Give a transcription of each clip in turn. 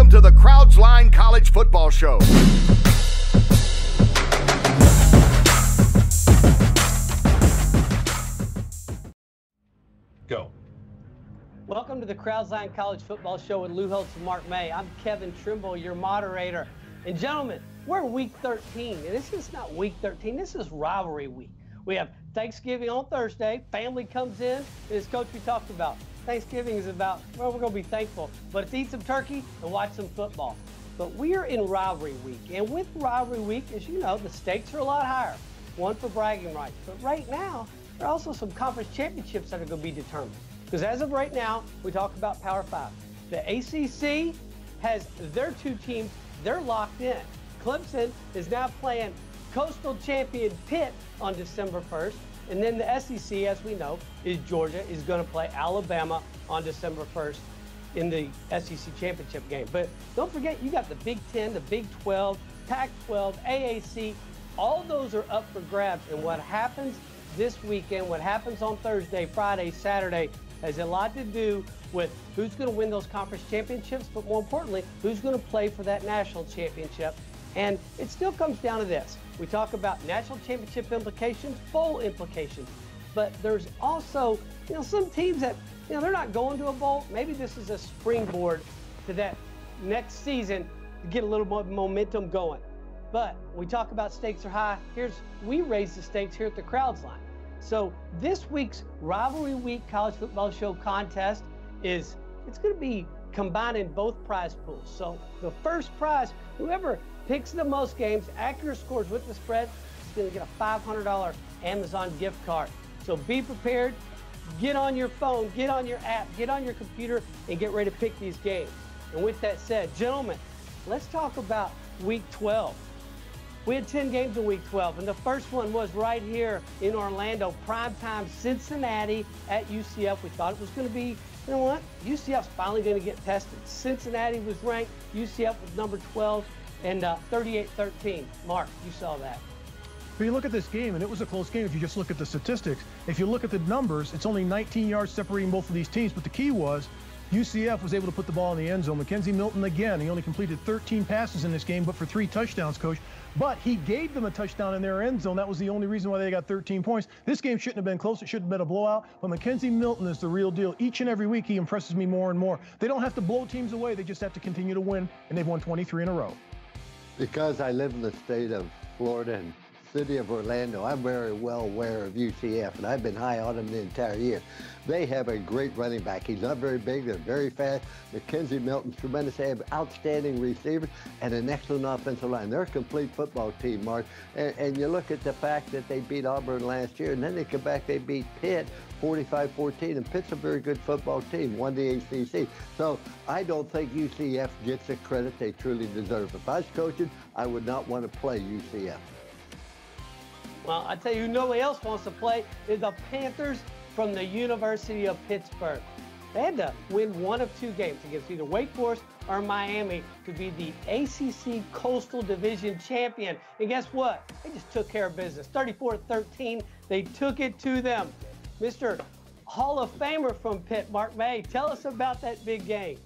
Welcome to the Crowds Line College Football Show. Go. Welcome to the Crowds Line College Football Show with Lou Holtz and Mark May. I'm Kevin Trimble, your moderator. And gentlemen, we're in week 13, and this is not week 13, this is rivalry week. We have Thanksgiving on Thursday, family comes in, and as Coach we talked about, Thanksgiving is about, well, we're going to be thankful, but let's eat some turkey and watch some football. But we are in rivalry week, and with rivalry week, as you know, the stakes are a lot higher, one for bragging rights. But right now, there are also some conference championships that are going to be determined. Because as of right now, we talk about Power 5. The ACC has their two teams, they're locked in. Clemson is now playing Coastal champion Pitt on December 1st. And then the SEC, as we know, is Georgia is going to play Alabama on December 1st in the SEC championship game. But don't forget, you got the Big 10, the Big 12, Pac-12, AAC. All those are up for grabs. And what happens this weekend, what happens on Thursday, Friday, Saturday, has a lot to do with who's going to win those conference championships, but more importantly, who's going to play for that national championship. And it still comes down to this. We talk about national championship implications, bowl implications, but there's also, some teams that, they're not going to a bowl. Maybe this is a springboard to that next season to get a little more momentum going. But we talk about stakes are high. We raise the stakes here at the Crowds Line. So this week's Rivalry Week College Football Show contest it's going to be combining both prize pools. So the first prize, whoever picks the most games, accurate scores with the spread, is going to get a $500 Amazon gift card. So be prepared. Get on your phone, get on your app, get on your computer, and get ready to pick these games. And with that said, gentlemen, let's talk about Week 12. We had 10 games in Week 12, and the first one was right here in Orlando, primetime Cincinnati at UCF. We thought it was going to be, you know what, UCF's finally going to get tested. Cincinnati was ranked, UCF was number 12, and 38-13. Mark, you saw that. But you look at this game, and it was a close game if you just look at the statistics. If you look at the numbers, it's only 19 yards separating both of these teams, but the key was UCF was able to put the ball in the end zone. McKenzie Milton, again, he only completed 13 passes in this game, but for 3 touchdowns, Coach. But he gave them a touchdown in their end zone. That was the only reason why they got 13 points. This game shouldn't have been close. It should have been a blowout. But McKenzie Milton is the real deal. Each and every week, he impresses me more and more. They don't have to blow teams away. They just have to continue to win, and they've won 23 in a row. Because I live in the state of Florida and city of Orlando, I'm very well aware of UCF, and I've been high on them the entire year. They have a great running back. He's not very big. They're very fast. McKenzie Milton's tremendous. They have outstanding receivers and an excellent offensive line. They're a complete football team, Mark. And you look at the fact that they beat Auburn last year, and then they come back, they beat Pitt 45-14, and Pitt's a very good football team, won the ACC. So I don't think UCF gets the credit they truly deserve. If I was coaching, I would not want to play UCF. Well, I tell you, nobody else wants to play is the Panthers from the University of Pittsburgh. They had to win one of 2 games against either Wake Forest or Miami to be the ACC Coastal Division champion. And guess what? They just took care of business. 34-13, they took it to them. Mr. Hall of Famer from Pitt, Mark May, tell us about that big game.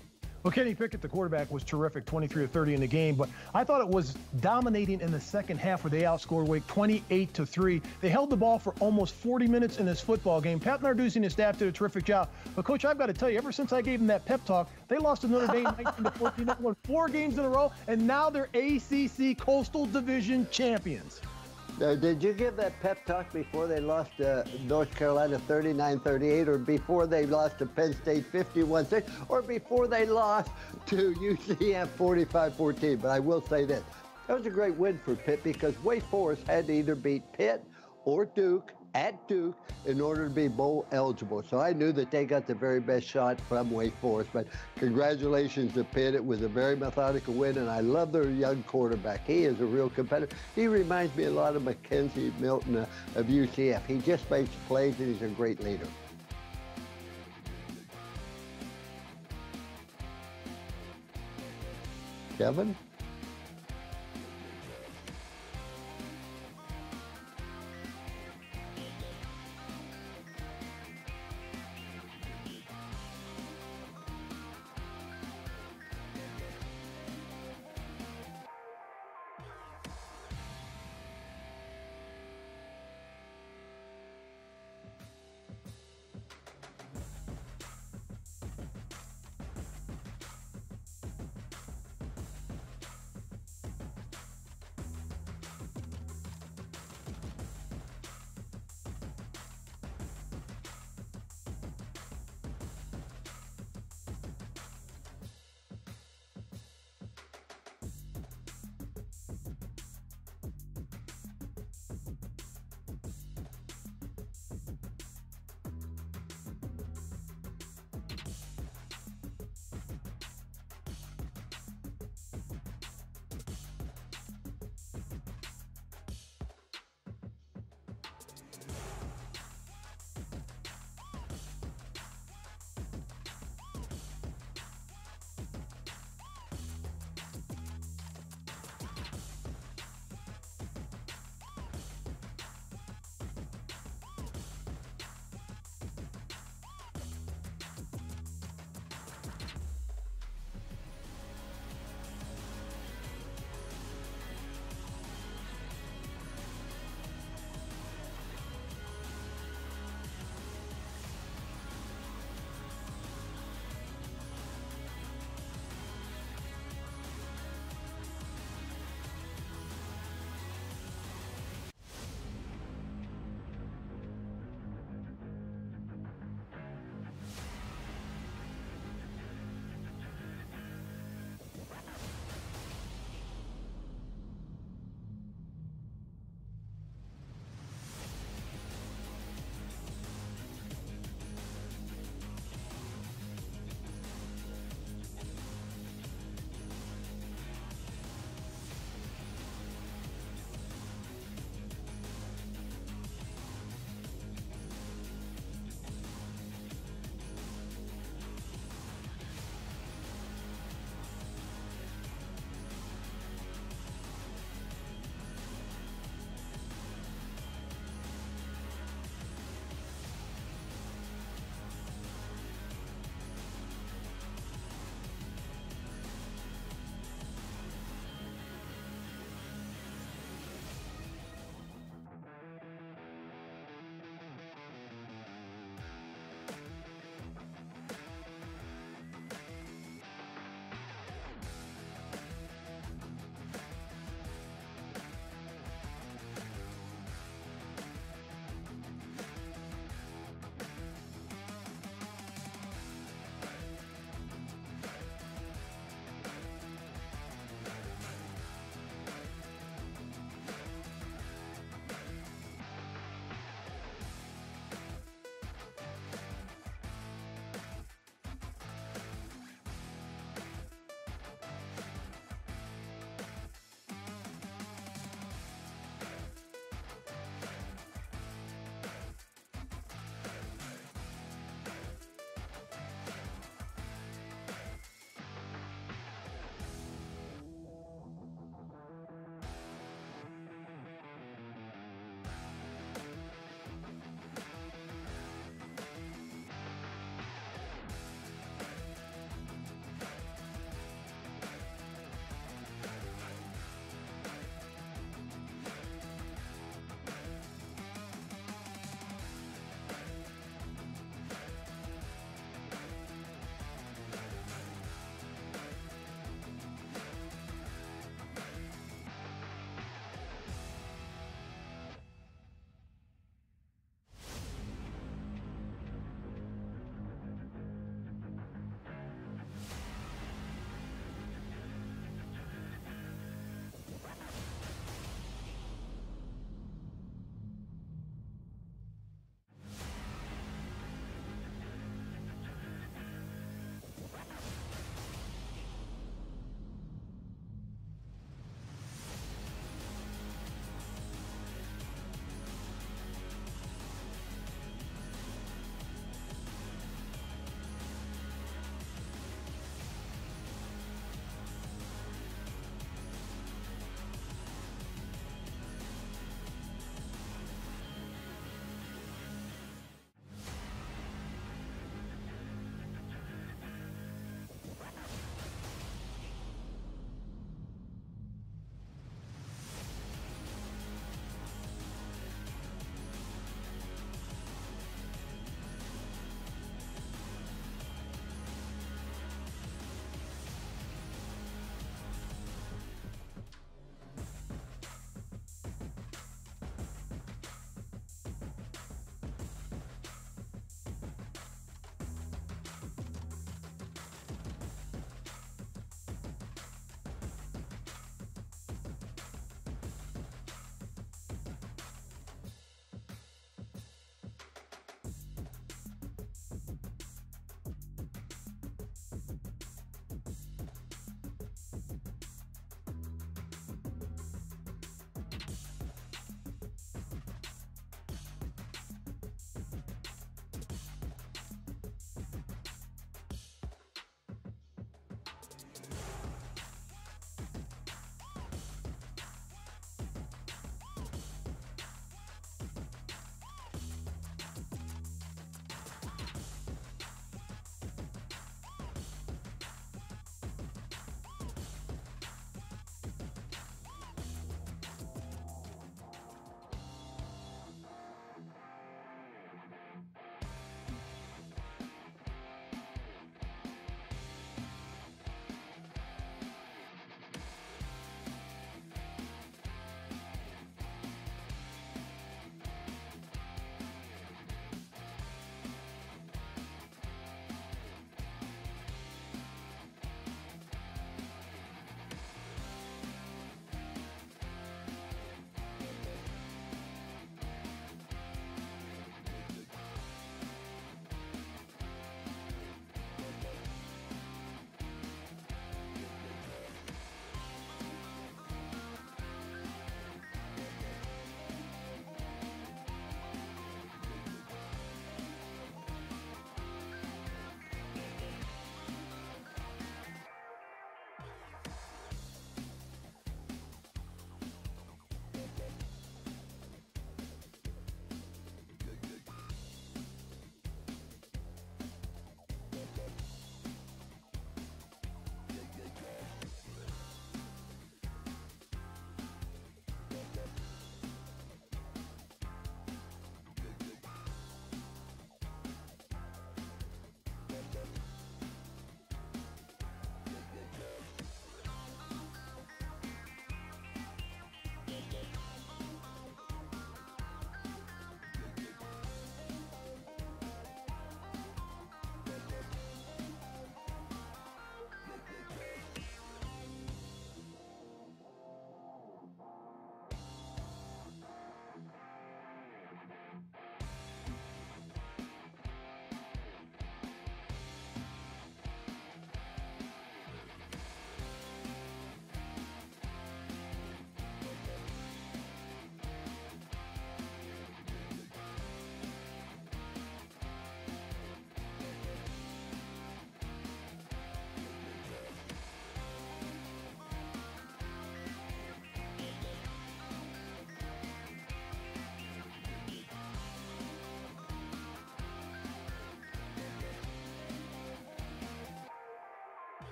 Well, Kenny Pickett, the quarterback, was terrific, 23-30 in the game, but I thought it was dominating in the second half where they outscored Wake 28-3. They held the ball for almost 40 minutes in this football game. Pat Narduzzi and his staff did a terrific job. But, Coach, I've got to tell you, ever since I gave them that pep talk, they lost to Notre Dame 19-14. They won 4 games in a row, and now they're ACC Coastal Division champions. Did you give that pep talk before they lost to North Carolina 39-38, or before they lost to Penn State 51-6, or before they lost to UCF 45-14? But I will say this. That was a great win for Pitt because Wake Forest had to either beat Pitt or Duke at Duke in order to be bowl eligible. So I knew that they got the very best shot from Wake Forest. But congratulations to Pitt. It was a very methodical win, and I love their young quarterback. He is a real competitor. He reminds me a lot of McKenzie Milton of UCF. He just makes plays, and he's a great leader. Kevin?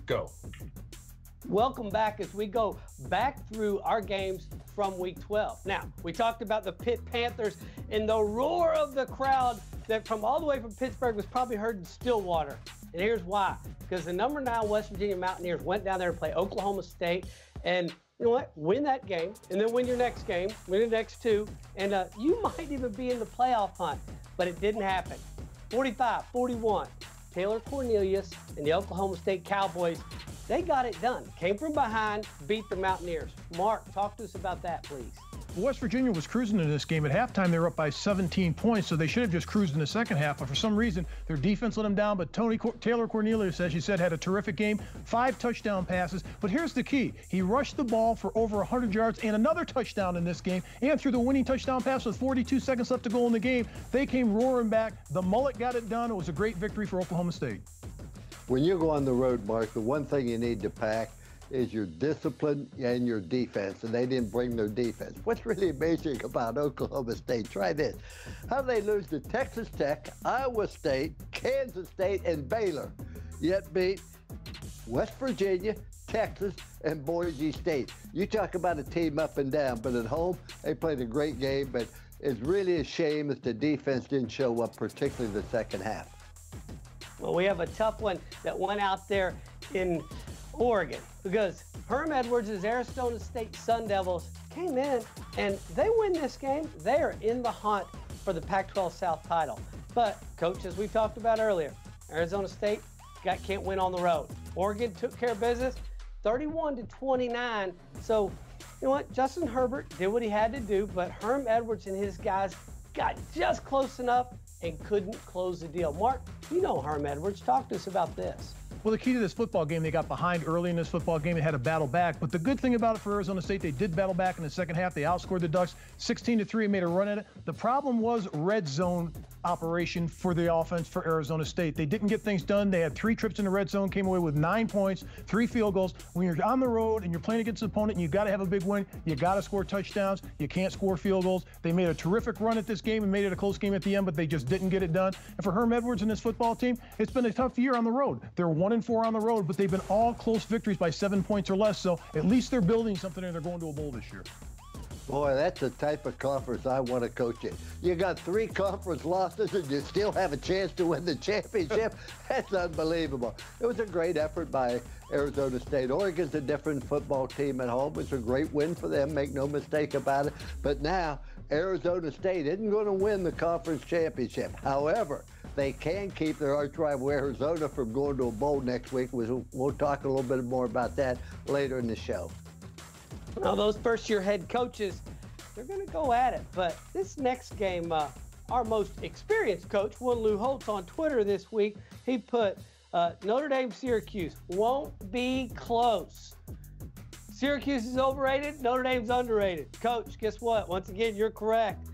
Go. Welcome back as we go back through our games from Week 12. Now, we talked about the Pitt Panthers and the roar of the crowd that from all the way from Pittsburgh was probably heard in Stillwater. And here's why. Because the number 9 West Virginia Mountaineers went down there to play Oklahoma State. And you know what? Win that game, and then win your next game, win the next 2, and you might even be in the playoff hunt. But it didn't happen. 45-41. Taylor Cornelius and the Oklahoma State Cowboys, they got it done. Came from behind, beat the Mountaineers. Mark, talk to us about that, please. West Virginia was cruising in this game. At halftime, they were up by 17 points, so they should have just cruised in the second half. But for some reason, their defense let them down. But Taylor Cornelius, as you said, had a terrific game. 5 touchdown passes. But here's the key. He rushed the ball for over 100 yards and another touchdown in this game. And threw the winning touchdown pass with 42 seconds left to go in the game. They came roaring back. The mullet got it done. It was a great victory for Oklahoma State. When you go on the road, Mark, the one thing you need to pack is your discipline and your defense, and they didn't bring their defense. What's really amazing about Oklahoma State, try this. How do they lose to Texas Tech, Iowa State, Kansas State, and Baylor, yet beat West Virginia, Texas, and Boise State? You talk about a team up and down, but at home, they played a great game, but it's really a shame that the defense didn't show up, particularly the second half. Well, we have a tough one that went out there in Oregon because Herm Edwards' Arizona State Sun Devils came in and they win this game. They are in the hunt for the Pac-12 South title. But, Coach, as we talked about earlier, Arizona State can't win on the road. Oregon took care of business 31-29. So, you know what? Justin Herbert did what he had to do, but Herm Edwards and his guys got just close enough and couldn't close the deal. Mark, you know Herm Edwards. Talk to us about this. Well, the key to this football game, they got behind early in this football game. They had to battle back. But the good thing about it for Arizona State, they did battle back in the second half. They outscored the Ducks 16-3 and made a run at it. The problem was red zone operation for the offense for Arizona State. They didn't get things done. They had 3 trips in the red zone, came away with 9 points, 3 field goals. When you're on the road and you're playing against an opponent and you got to have a big win, you got to score touchdowns. You can't score field goals. They made a terrific run at this game and made it a close game at the end, but they just didn't get it done. And for Herm Edwards and this football team, it's been a tough year on the road. They're 1-4 on the road, but they've been all close victories by 7 points or less. So at least they're building something and they're going to a bowl this year. Boy, that's the type of conference I want to coach in. You got 3 conference losses and you still have a chance to win the championship. That's unbelievable. It was a great effort by Arizona State. Oregon's a different football team at home. It's a great win for them, make no mistake about it. But now, Arizona State isn't going to win the conference championship. However, they can keep their arch rival Arizona from going to a bowl next week. We'll talk a little bit more about that later in the show. Now, those first-year head coaches, they're going to go at it. But this next game, our most experienced coach, Lou Holtz, on Twitter this week, he put Notre Dame-Syracuse won't be close. Syracuse is overrated. Notre Dame's underrated. Coach, guess what? Once again, you're correct.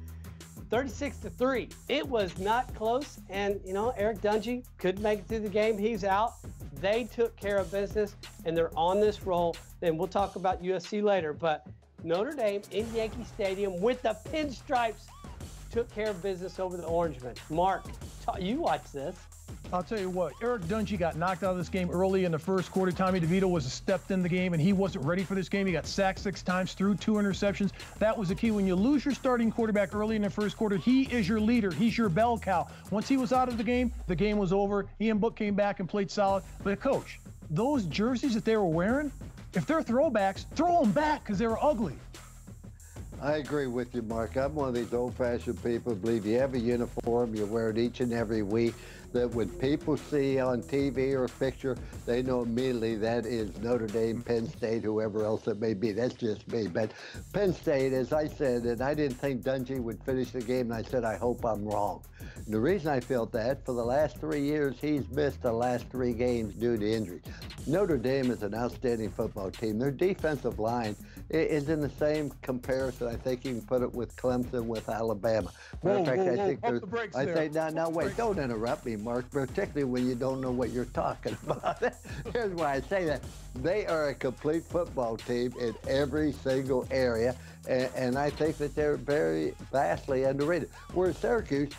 36-3. It was not close. And, you know, Eric Dungey couldn't make it through the game. He's out. They took care of business, and they're on this roll. Then we'll talk about USC later. But Notre Dame in Yankee Stadium with the pinstripes took care of business over the Orangemen. Mark, you watch this. I'll tell you what, Eric Dungey got knocked out of this game early in the first quarter. Tommy DeVito was stepped in the game, and he wasn't ready for this game. He got sacked 6 times, threw 2 interceptions. That was the key. When you lose your starting quarterback early in the first quarter, he is your leader. He's your bell cow. Once he was out of the game was over. Ian Book came back and played solid. But, Coach, those jerseys that they were wearing, if they're throwbacks, throw them back because they were ugly. I agree with you, Mark. I'm one of these old-fashioned people who believe you have a uniform, you wear it each and every week, that when people see on TV or a picture, they know immediately that is Notre Dame, Penn State, whoever else it may be. That's just me. But Penn State, as I said, and I didn't think Dungey would finish the game, and I said, I hope I'm wrong. And the reason I felt that, for the last 3 years, he's missed the last 3 games due to injury. Notre Dame is an outstanding football team. Their defensive line is in the same comparison. I think you can put it with Clemson, with Alabama. Matter of fact, I think now wait, don't interrupt me, Mark, particularly when you don't know what you're talking about. Here's why I say that. They are a complete football team in every single area, and I think that they're very vastly underrated. Whereas Syracuse,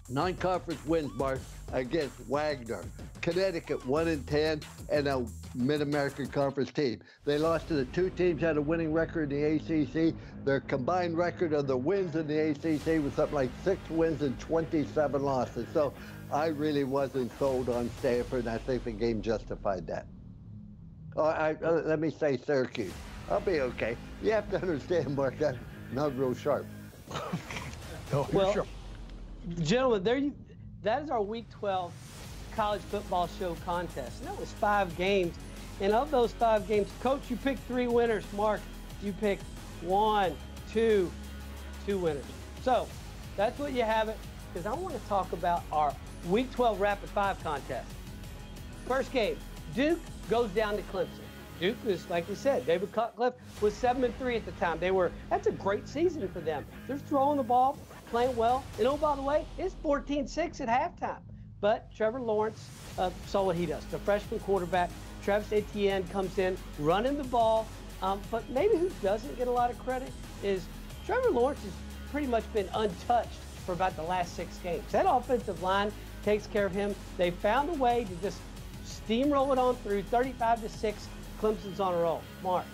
Non-conference wins, Mark, against Wagner, Connecticut 1-10, and a Mid-American Conference team. They lost to the two teams that had a winning record in the ACC. Their combined record of the wins in the ACC was something like 6 wins and 27 losses. So I really wasn't sold on Stanford, and I think the game justified that. Let me say Syracuse. I'll be okay. You have to understand, Mark, I'm not real sharp. Well, sure. Gentlemen, that is our Week 12 college football show contest. And that was 5 games. And of those 5 games, Coach, you picked 3 winners. Mark, you picked 1, 2 winners. So that's what you have it, because I want to talk about our Week 12 Rapid 5 contest. First game, Duke goes down to Clemson. Duke was, like we said, David Cutcliffe was 7-3 at the time. That's a great season for them. They're throwing the ball, playing well. And oh, by the way, it's 14-6 at halftime. But Trevor Lawrence saw what he does. The freshman quarterback, Travis Etienne, comes in, running the ball. But maybe who doesn't get a lot of credit is Trevor Lawrence has pretty much been untouched for about the last 6 games. That offensive line takes care of him. They found a way to just steamroll it on through, 35-6. Clemson's on a roll. Mark.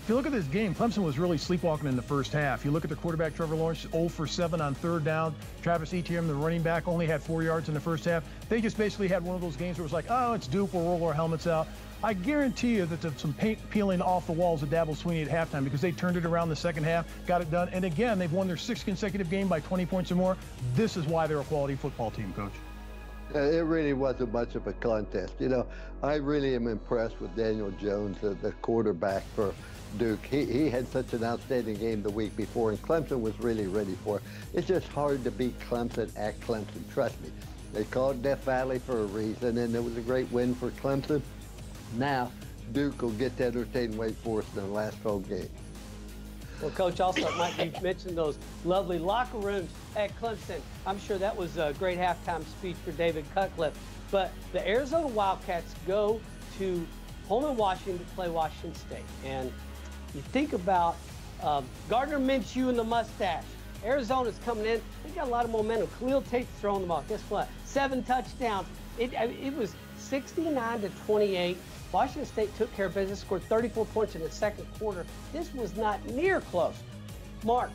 If you look at this game, Clemson was really sleepwalking in the first half. You look at the quarterback, Trevor Lawrence, 0 for 7 on 3rd down. Travis Etienne, the running back, only had 4 yards in the first half. They just basically had one of those games where it was like, oh, it's Duke, we'll roll our helmets out. I guarantee you that there's some paint peeling off the walls of Dabo Swinney at halftime, because they turned it around the second half, got it done. And again, they've won their 6th consecutive game by 20 points or more. This is why they're a quality football team, Coach. It really wasn't much of a contest. You know, I really am impressed with Daniel Jones, the quarterback for Duke. He had such an outstanding game the week before, and Clemson was really ready for it. It's just hard to beat Clemson at Clemson, trust me. They called Death Valley for a reason, and it was a great win for Clemson. Now, Duke will get to entertain Wake Forest in the last home game. Well, Coach, also, Mike, you mentioned those lovely locker rooms at Clemson. I'm sure that was a great halftime speech for David Cutcliffe. But the Arizona Wildcats go to Pullman, Washington to play Washington State. And you think about Gardner Minshew and the mustache. Arizona's coming in. They got a lot of momentum. Khalil Tate's throwing the ball. Guess what? 7 touchdowns. It was 69-28. Washington State took care of business, scored 34 points in the second quarter. This was not near close. Mark.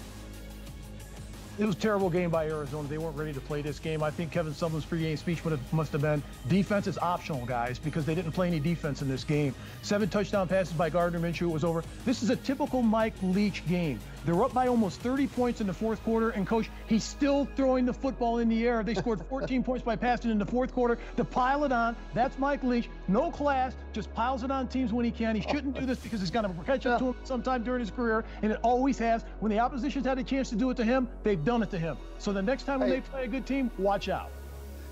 It was a terrible game by Arizona. They weren't ready to play this game. I think Kevin Sumlin's pregame speech must have been, defense is optional, guys, because they didn't play any defense in this game. 7 touchdown passes by Gardner Minshew. It was over. This is a typical Mike Leach game. They're up by almost 30 points in the fourth quarter, and, Coach, he's still throwing the football in the air. They scored 14 points by passing in the fourth quarter to pile it on. That's Mike Leach. No class, just piles it on teams when he can. He shouldn't do this because it's going to catch up to him sometime during his career, and it always has. When the opposition's had a chance to do it to him, they've done it to him. So the next time when they play a good team, watch out.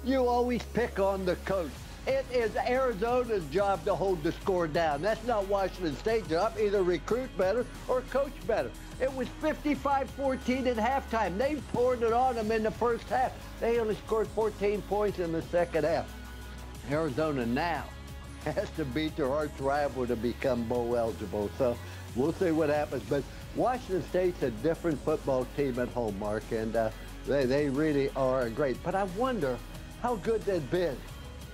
You always pick on the coach. It is Arizona's job to hold the score down. That's not Washington State's job. Either recruit better or coach better. It was 55-14 at halftime. They poured it on them in the first half. They only scored 14 points in the second half. Arizona now has to beat their arch rival to become bowl eligible. So we'll see what happens. But Washington State's a different football team at home, Mark, and they really are great. But I wonder how good they've been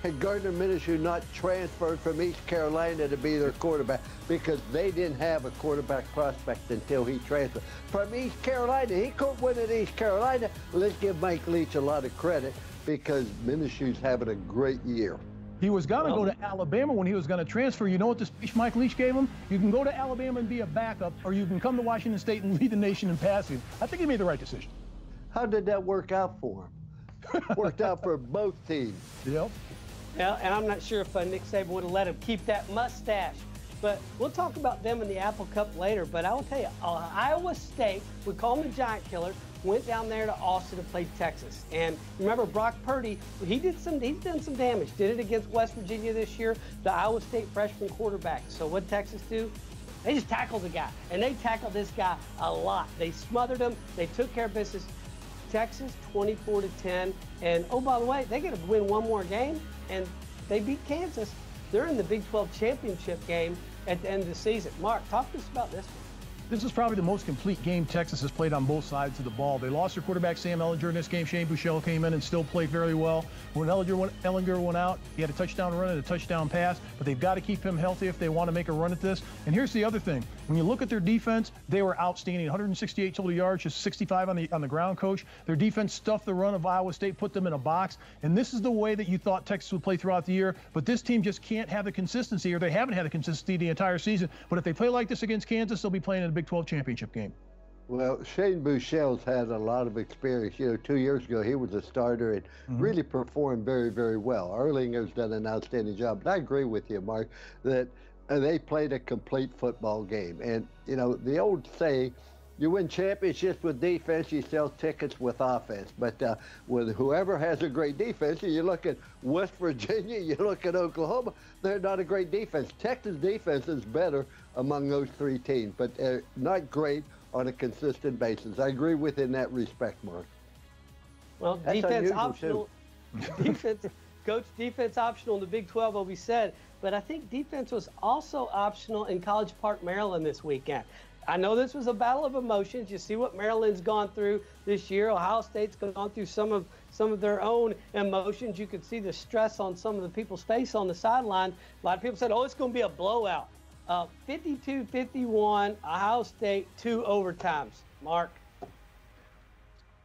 had Gardner Minshew not transferred from East Carolina to be their quarterback, because they didn't have a quarterback prospect until he transferred from East Carolina. He couldn't win at East Carolina. Well, let's give Mike Leach a lot of credit, because Minshew's having a great year. He was going to go to Alabama when he was going to transfer. You know what the speech Mike Leach gave him? You can go to Alabama and be a backup, or you can come to Washington State and lead the nation in passing. I think he made the right decision. How did that work out for him? Worked out for both teams. Yep. Yeah, and I'm not sure if Nick Saban would have let him keep that mustache. But we'll talk about them in the Apple Cup later. But I will tell you, Iowa State, we call them the Giant Killers, went down there to Austin to play Texas. And remember, Brock Purdy, he's done some damage. Did it against West Virginia this year, the Iowa State freshman quarterback. So what did Texas do? They just tackled the guy. And they tackled this guy a lot. They smothered him. They took care of business. Texas 24-10. And, oh, by the way, they got to win one more game, and they beat Kansas. They're in the Big 12 championship game at the end of the season. Mark, talk to us about this one. This is probably the most complete game Texas has played on both sides of the ball. They lost their quarterback, Sam Ehlinger, in this game. Shane Buechele came in and still played fairly well. When Ehlinger went out, he had a touchdown run and a touchdown pass, but they've got to keep him healthy if they want to make a run at this. And here's the other thing. When you look at their defense, they were outstanding. 168 total yards, just 65 on the ground, Coach. Their defense stuffed the run of Iowa State, put them in a box. And this is the way that you thought Texas would play throughout the year. But this team just can't have the consistency, or they haven't had the consistency the entire season. But if they play like this against Kansas, they'll be playing in the Big 12 championship game. Well, Shane Buechele's had a lot of experience. 2 years ago, he was a starter and really performed very, very well. Ehlinger's done an outstanding job. But I agree with you, Mark, that they played a complete football game. And, the old saying, you win championships with defense, you sell tickets with offense. But with whoever has a great defense, and you look at West Virginia, you look at Oklahoma, they're not a great defense. Texas defense is better among those three teams, but not great on a consistent basis. I agree with you in that respect, Mark. Well, That's defense unusual, optional. Defense, Coach, defense optional in the Big 12 will be said, but I think defense was also optional in College Park, Maryland this weekend. I know this was a battle of emotions. You see what Maryland's gone through this year. Ohio State's gone through some of their own emotions. You could see the stress on some of the people's face on the sideline. A lot of people said, oh, it's going to be a blowout. 52-51, Ohio State, 2 overtimes. Mark.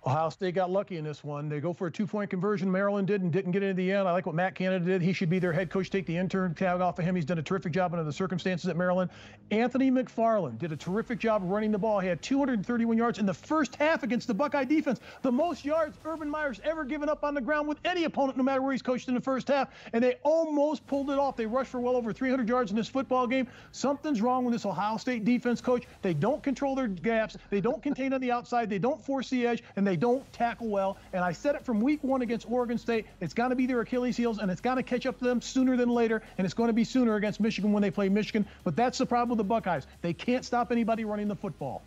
Ohio State got lucky in this one. They go for a 2-point conversion. Maryland did and didn't get into the end. I like what Matt Canada did. He should be their head coach. Take the intern tag off of him. He's done a terrific job under the circumstances at Maryland. Anthony McFarland did a terrific job running the ball. He had 231 yards in the first half against the Buckeye defense. The most yards Urban Meyer's ever given up on the ground with any opponent, no matter where he's coached in the first half. And they almost pulled it off. They rushed for well over 300 yards in this football game. Something's wrong with this Ohio State defense, Coach. They don't control their gaps. They don't contain on the outside. They don't force the edge, and they don't tackle well. And I said it from week 1 against Oregon State. It's going to be their Achilles heels, and it's going to catch up to them sooner than later, and it's going to be sooner against Michigan when they play Michigan. But that's the problem with the Buckeyes. They can't stop anybody running the football.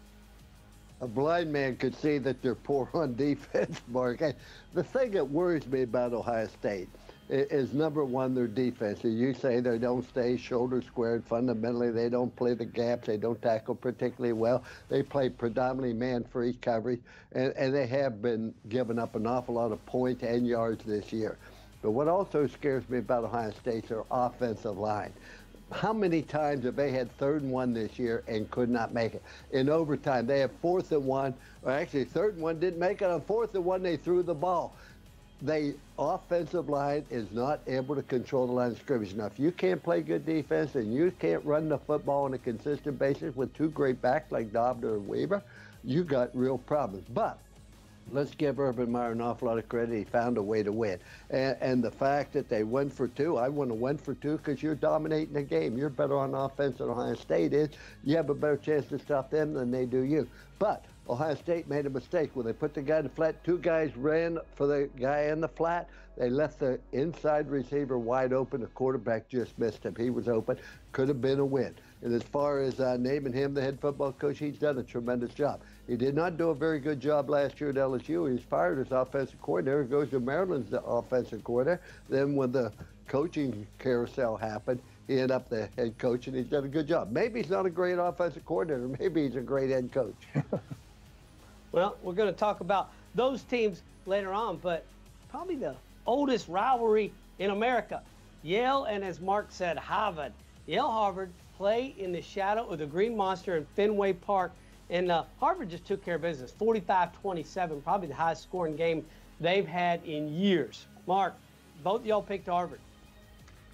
A blind man could see that they're poor on defense, Mark. The thing that worries me about Ohio State is, number one, their defense. You say they don't stay shoulder squared. Fundamentally, they don't play the gaps. They don't tackle particularly well. They play predominantly man-free coverage, and they have been giving up an awful lot of points and yards this year. But what also scares me about Ohio State's their offensive line. How many times have they had 3rd and 1 this year and could not make it? In overtime, they have 4th and 1, or actually 3rd and 1, didn't make it. On 4th and 1, they threw the ball. The offensive line is not able to control the line of scrimmage. Now, if you can't play good defense and you can't run the football on a consistent basis with 2 great backs like Dobner and Weaver, you got real problems. But let's give Urban Meyer an awful lot of credit. He found a way to win. And the fact that they went for 2, I want to win for 2 because you're dominating the game. You're better on offense than Ohio State is. You have a better chance to stop them than they do you. But Ohio State made a mistake when they put the guy in the flat. 2 guys ran for the guy in the flat. They left the inside receiver wide open. The quarterback just missed him. He was open. Could have been a win. And as far as naming him the head football coach, he's done a tremendous job. He did not do a very good job last year at LSU. He was fired as offensive coordinator. He goes to Maryland's offensive coordinator. Then when the coaching carousel happened, he ended up the head coach, and he's done a good job. Maybe he's not a great offensive coordinator. Maybe he's a great head coach. Well, we're going to talk about those teams later on, but probably the oldest rivalry in America, Yale and, as Mark said, Harvard. Yale-Harvard play in the shadow of the Green Monster in Fenway Park, and Harvard just took care of business, 45-27, probably the highest scoring game they've had in years. Mark, both y'all picked Harvard.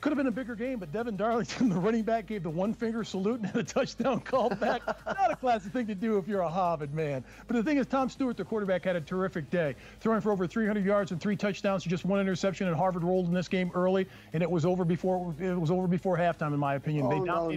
Could have been a bigger game, but Devin Darlington, the running back, gave the 1-finger salute and had a touchdown called back. Not a classic thing to do if you're a Harvard man. But the thing is, Tom Stewart, the quarterback, had a terrific day, throwing for over 300 yards and 3 touchdowns to just 1 interception. And Harvard rolled in this game early, and it was over before halftime, in my opinion. Oh, no. You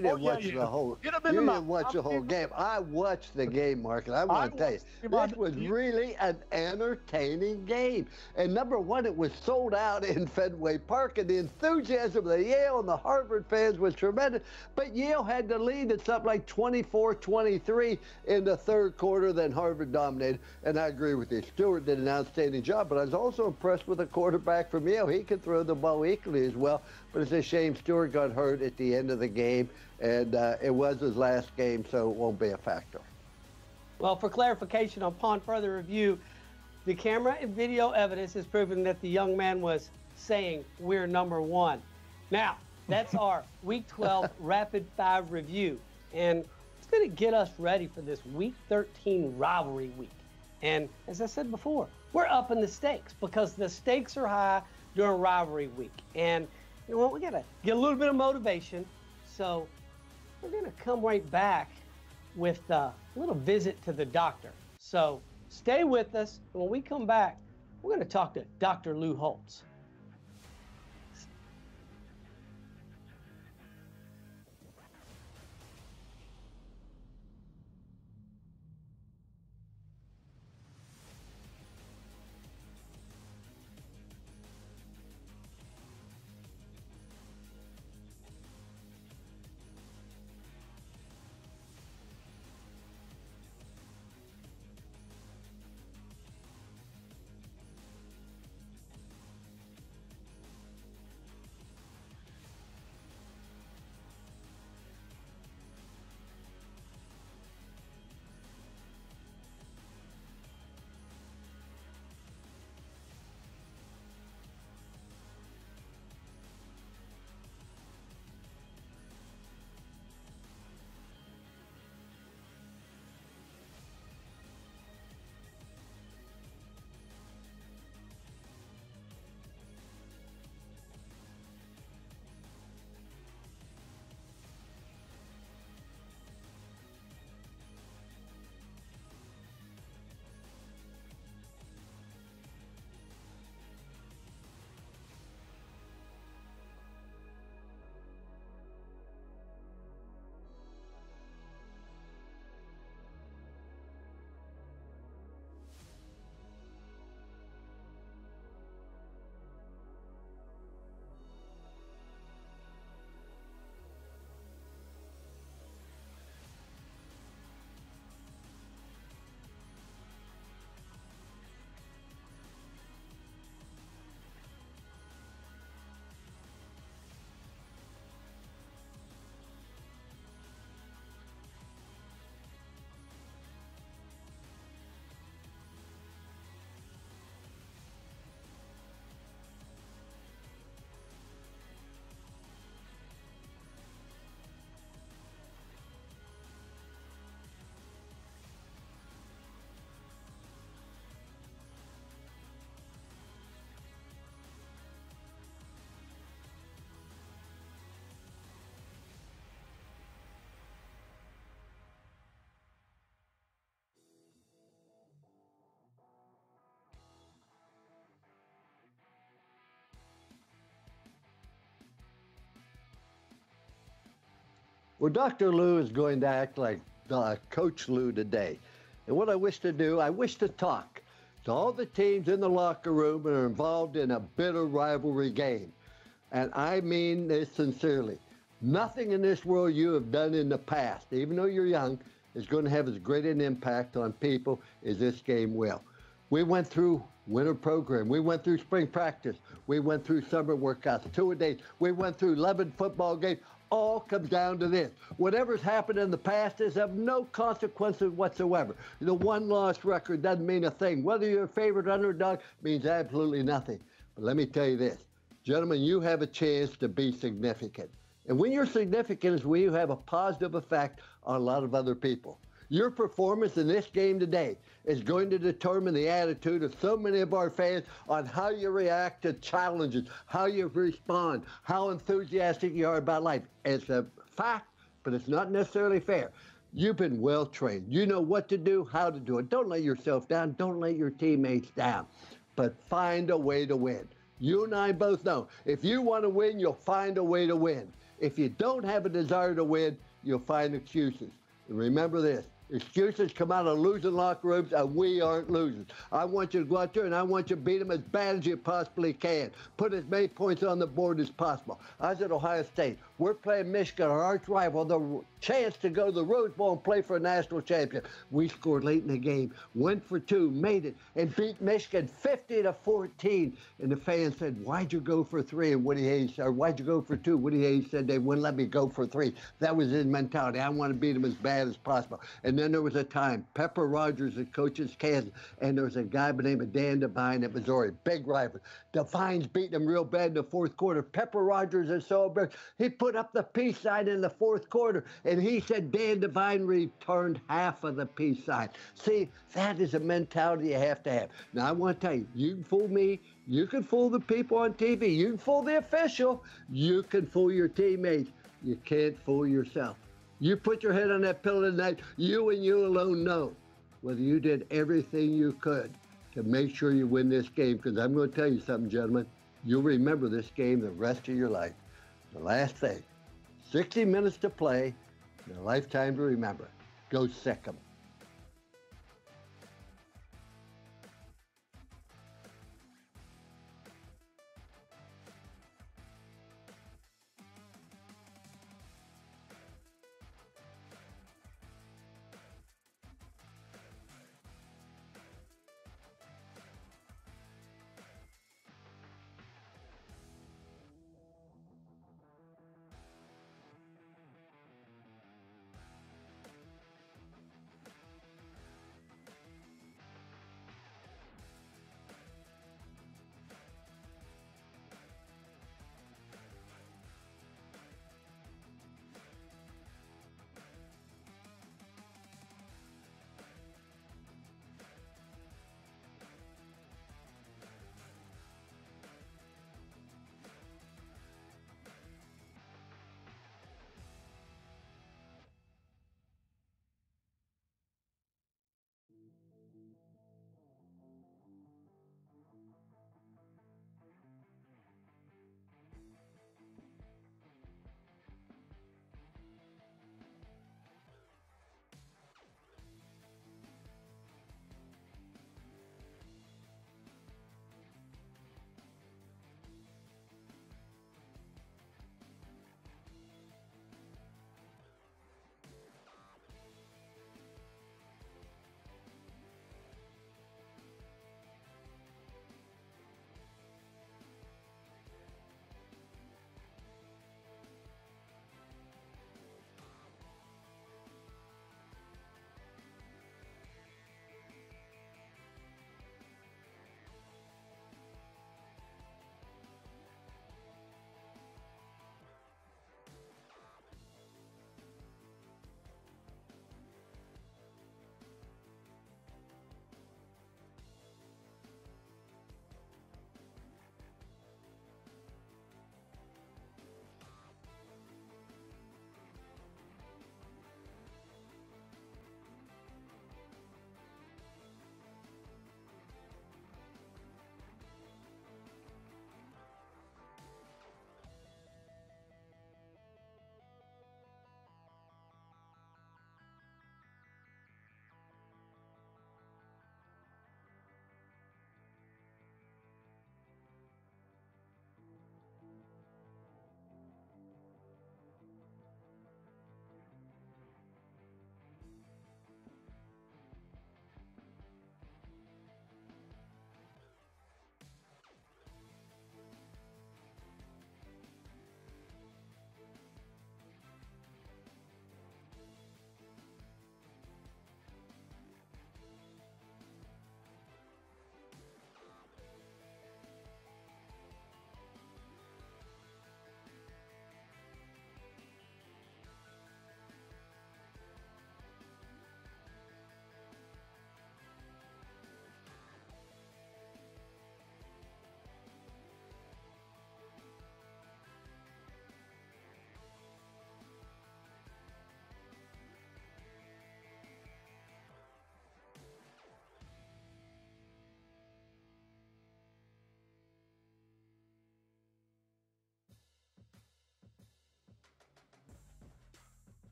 didn't watch the whole. You didn't watch the whole game. I watched the game, Mark, and I want to tell you, this was really an entertaining game. And number one, it was sold out in Fenway Park. Park, and the enthusiasm of the Yale and the Harvard fans was tremendous. But Yale had the lead at something like 24-23 in the third quarter, then Harvard dominated. And I agree with you. Stewart did an outstanding job, but I was also impressed with the quarterback from Yale. He could throw the ball equally as well, but it's a shame Stewart got hurt at the end of the game, and it was his last game, so it won't be a factor. Well, for clarification, upon further review, the camera and video evidence has proven that the young man was saying, "We're number one." Now, that's our Week 12 Rapid 5 review, and it's going to get us ready for this Week 13 rivalry week. And as I said before, we're upping the stakes because the stakes are high during rivalry week. And you know what? We got to get a little bit of motivation. So we're going to come right back with a little visit to the doctor. So stay with us. And when we come back, we're going to talk to Dr. Lou Holtz. Well, Dr. Lou is going to act like Coach Lou today. And what I wish to do, I wish to talk to all the teams in the locker room that are involved in a bitter rivalry game. And I mean this sincerely. Nothing in this world you have done in the past, even though you're young, is going to have as great an impact on people as this game will. We went through winter program. We went through spring practice. We went through summer workouts, two-a-days. We went through 11 football games. All comes down to this. Whatever's happened in the past is of no consequences whatsoever. The one-loss record doesn't mean a thing. Whether you're a favorite underdog means absolutely nothing. But let me tell you this. Gentlemen, you have a chance to be significant. And when you're significant is when you have a positive effect on a lot of other people. Your performance in this game today is going to determine the attitude of so many of our fans on how you react to challenges, how you respond, how enthusiastic you are about life. It's a fact, but it's not necessarily fair. You've been well trained. You know what to do, how to do it. Don't let yourself down. Don't let your teammates down. But find a way to win. You and I both know, if you want to win, you'll find a way to win. If you don't have a desire to win, you'll find excuses. And remember this, Excuses come out of losing locker rooms, and we aren't losing. I want you to go out there, and I want you to beat them as bad as you possibly can. Put as many points on the board as possible. I was at Ohio State. We're playing Michigan, our arch rival, the chance to go to the Rose Bowl and play for a national championship. We scored late in the game, went for two, made it, and beat Michigan 50-14. And the fans said, "Why'd you go for three?" And Woody Hayes, or "Why'd you go for two?" Woody Hayes said they wouldn't let me go for three. That was his mentality. I want to beat them as bad as possible. And then there was a time, Pepper Rogers, the coaches Kansas, and there was a guy by the name of Dan Devine at Missouri, big rival. Devine's beating him real bad in the fourth quarter. Pepper Rogers is so big, he put up the peace sign in the fourth quarter, and he said Dan Devine returned half of the peace sign. See, that is a mentality you have to have. Now, I want to tell you, you can fool me, you can fool the people on TV, you can fool the official, you can fool your teammates. You can't fool yourself. You put your head on that pillow tonight, you and you alone know whether you did everything you could to make sure you win this game, because I'm going to tell you something, gentlemen. You'll remember this game the rest of your life. The last thing, 60 minutes to play, and a lifetime to remember. Go sick 'em.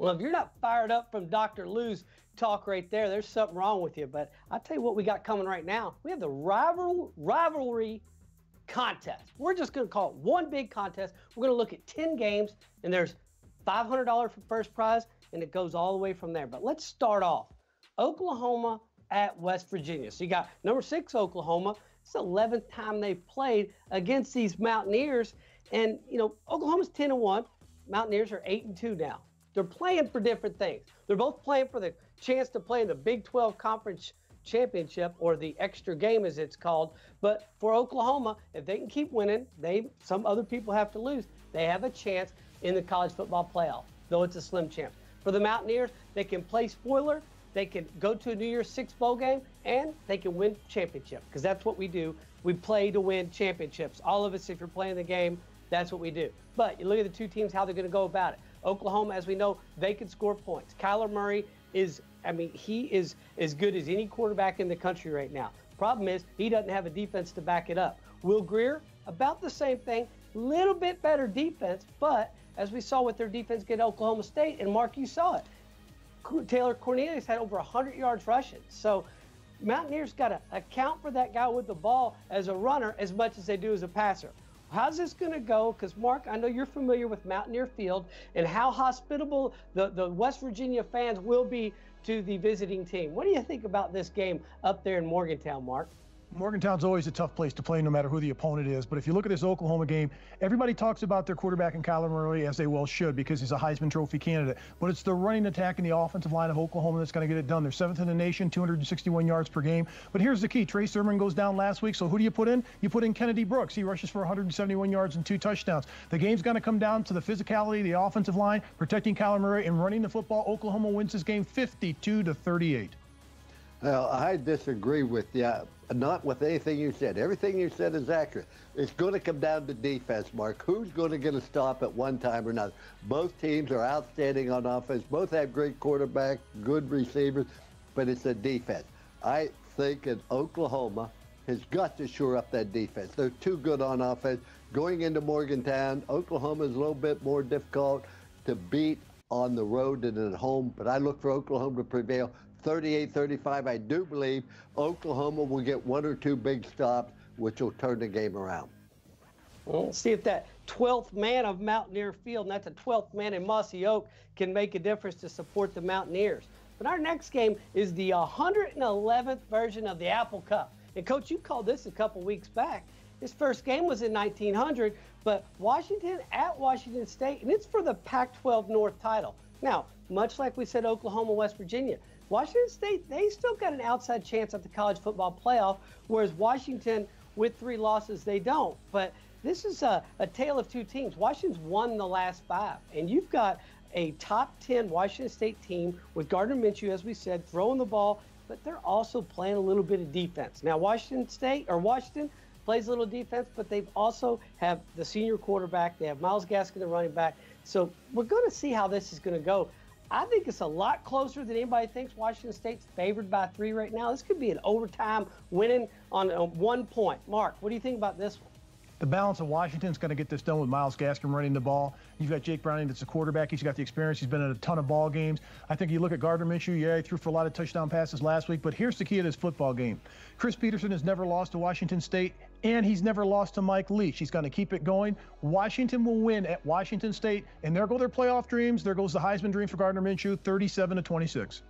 Well, if you're not fired up from Dr. Lou's talk right there, there's something wrong with you. But I'll tell you what we got coming right now. We have the rivalry contest. We're just going to call it one big contest. We're going to look at 10 games, and there's $500 for first prize, and it goes all the way from there. But let's start off. Oklahoma at West Virginia. So you got number 6 Oklahoma. It's the 11th time they've played against these Mountaineers. And, you know, Oklahoma's 10-1. Mountaineers are 8-2 now. They're playing for different things. They're both playing for the chance to play in the Big 12 Conference Championship, or the extra game as it's called. But for Oklahoma, if they can keep winning, some other people have to lose. They have a chance in the college football playoff, though it's a slim chance. For the Mountaineers, they can play spoiler, they can go to a New Year's Six bowl game, and they can win championship, because that's what we do. We play to win championships. All of us, if you're playing the game, that's what we do. But you look at the two teams, how they're going to go about it. Oklahoma, as we know, they can score points. Kyler Murray he is as good as any quarterback in the country right now. Problem is, he doesn't have a defense to back it up. Will Grier, about the same thing, little bit better defense, but as we saw with their defense get Oklahoma State, and Mark, you saw it, Taylor Cornelius had over 100 yards rushing. So Mountaineers got to account for that guy with the ball as a runner as much as they do as a passer. How's this going to go? Because, Mark, I know you're familiar with Mountaineer Field and how hospitable the West Virginia fans will be to the visiting team. What do you think about this game up there in Morgantown, Mark? Morgantown's always a tough place to play no matter who the opponent is. But if you look at this Oklahoma game, everybody talks about their quarterback in Kyler Murray, as they well should, because he's a Heisman Trophy candidate. But it's the running attack and the offensive line of Oklahoma that's going to get it done. They're 7th in the nation, 261 yards per game. But here's the key. Trey Sermon goes down last week, so who do you put in? You put in Kennedy Brooks. He rushes for 171 yards and 2 touchdowns. The game's going to come down to the physicality, the offensive line, protecting Kyler Murray and running the football. Oklahoma wins this game 52-38. Well, I disagree with you. Not with anything you said. Everything you said is accurate. It's going to come down to defense, Mark. Who's going to get a stop at one time or another? Both teams are outstanding on offense. Both have great quarterbacks, good receivers, but it's a defense. I think that Oklahoma has got to shore up that defense. They're too good on offense. Going into Morgantown, Oklahoma is a little bit more difficult to beat on the road than at home, but I look for Oklahoma to prevail. 38-35, I do believe Oklahoma will get 1 or 2 big stops, which will turn the game around. Well, see if that 12th man of Mountaineer Field, and that's a 12th man in Mossy Oak, can make a difference to support the Mountaineers. But our next game is the 111th version of the Apple Cup. And, Coach, you called this a couple weeks back. His first game was in 1900, but Washington at Washington State, and it's for the Pac-12 North title. Now, much like we said Oklahoma, West Virginia, Washington State, they still got an outside chance at the college football playoff, whereas Washington, with 3 losses, they don't. But this is a tale of 2 teams. Washington's won the last 5, and you've got a top 10 Washington State team with Gardner Minshew, as we said, throwing the ball, but they're also playing a little bit of defense. Now, Washington plays a little defense, but they've also have the senior quarterback. They have Myles Gaskin, the running back. So we're going to see how this is going to go. I think it's a lot closer than anybody thinks. Washington State's favored by 3 right now. This could be an overtime winning on 1 point. Mark, what do you think about this one? The balance of Washington's going to get this done with Myles Gaskin running the ball. You've got Jake Browning that's a quarterback. He's got the experience. He's been in a ton of ball games. I think you look at Gardner Minshew. Yeah, he threw for a lot of touchdown passes last week. But here's the key of this football game. Chris Peterson has never lost to Washington State, and he's never lost to Mike Leach. He's going to keep it going. Washington will win at Washington State, and there go their playoff dreams. There goes the Heisman dream for Gardner Minshew, 37-26.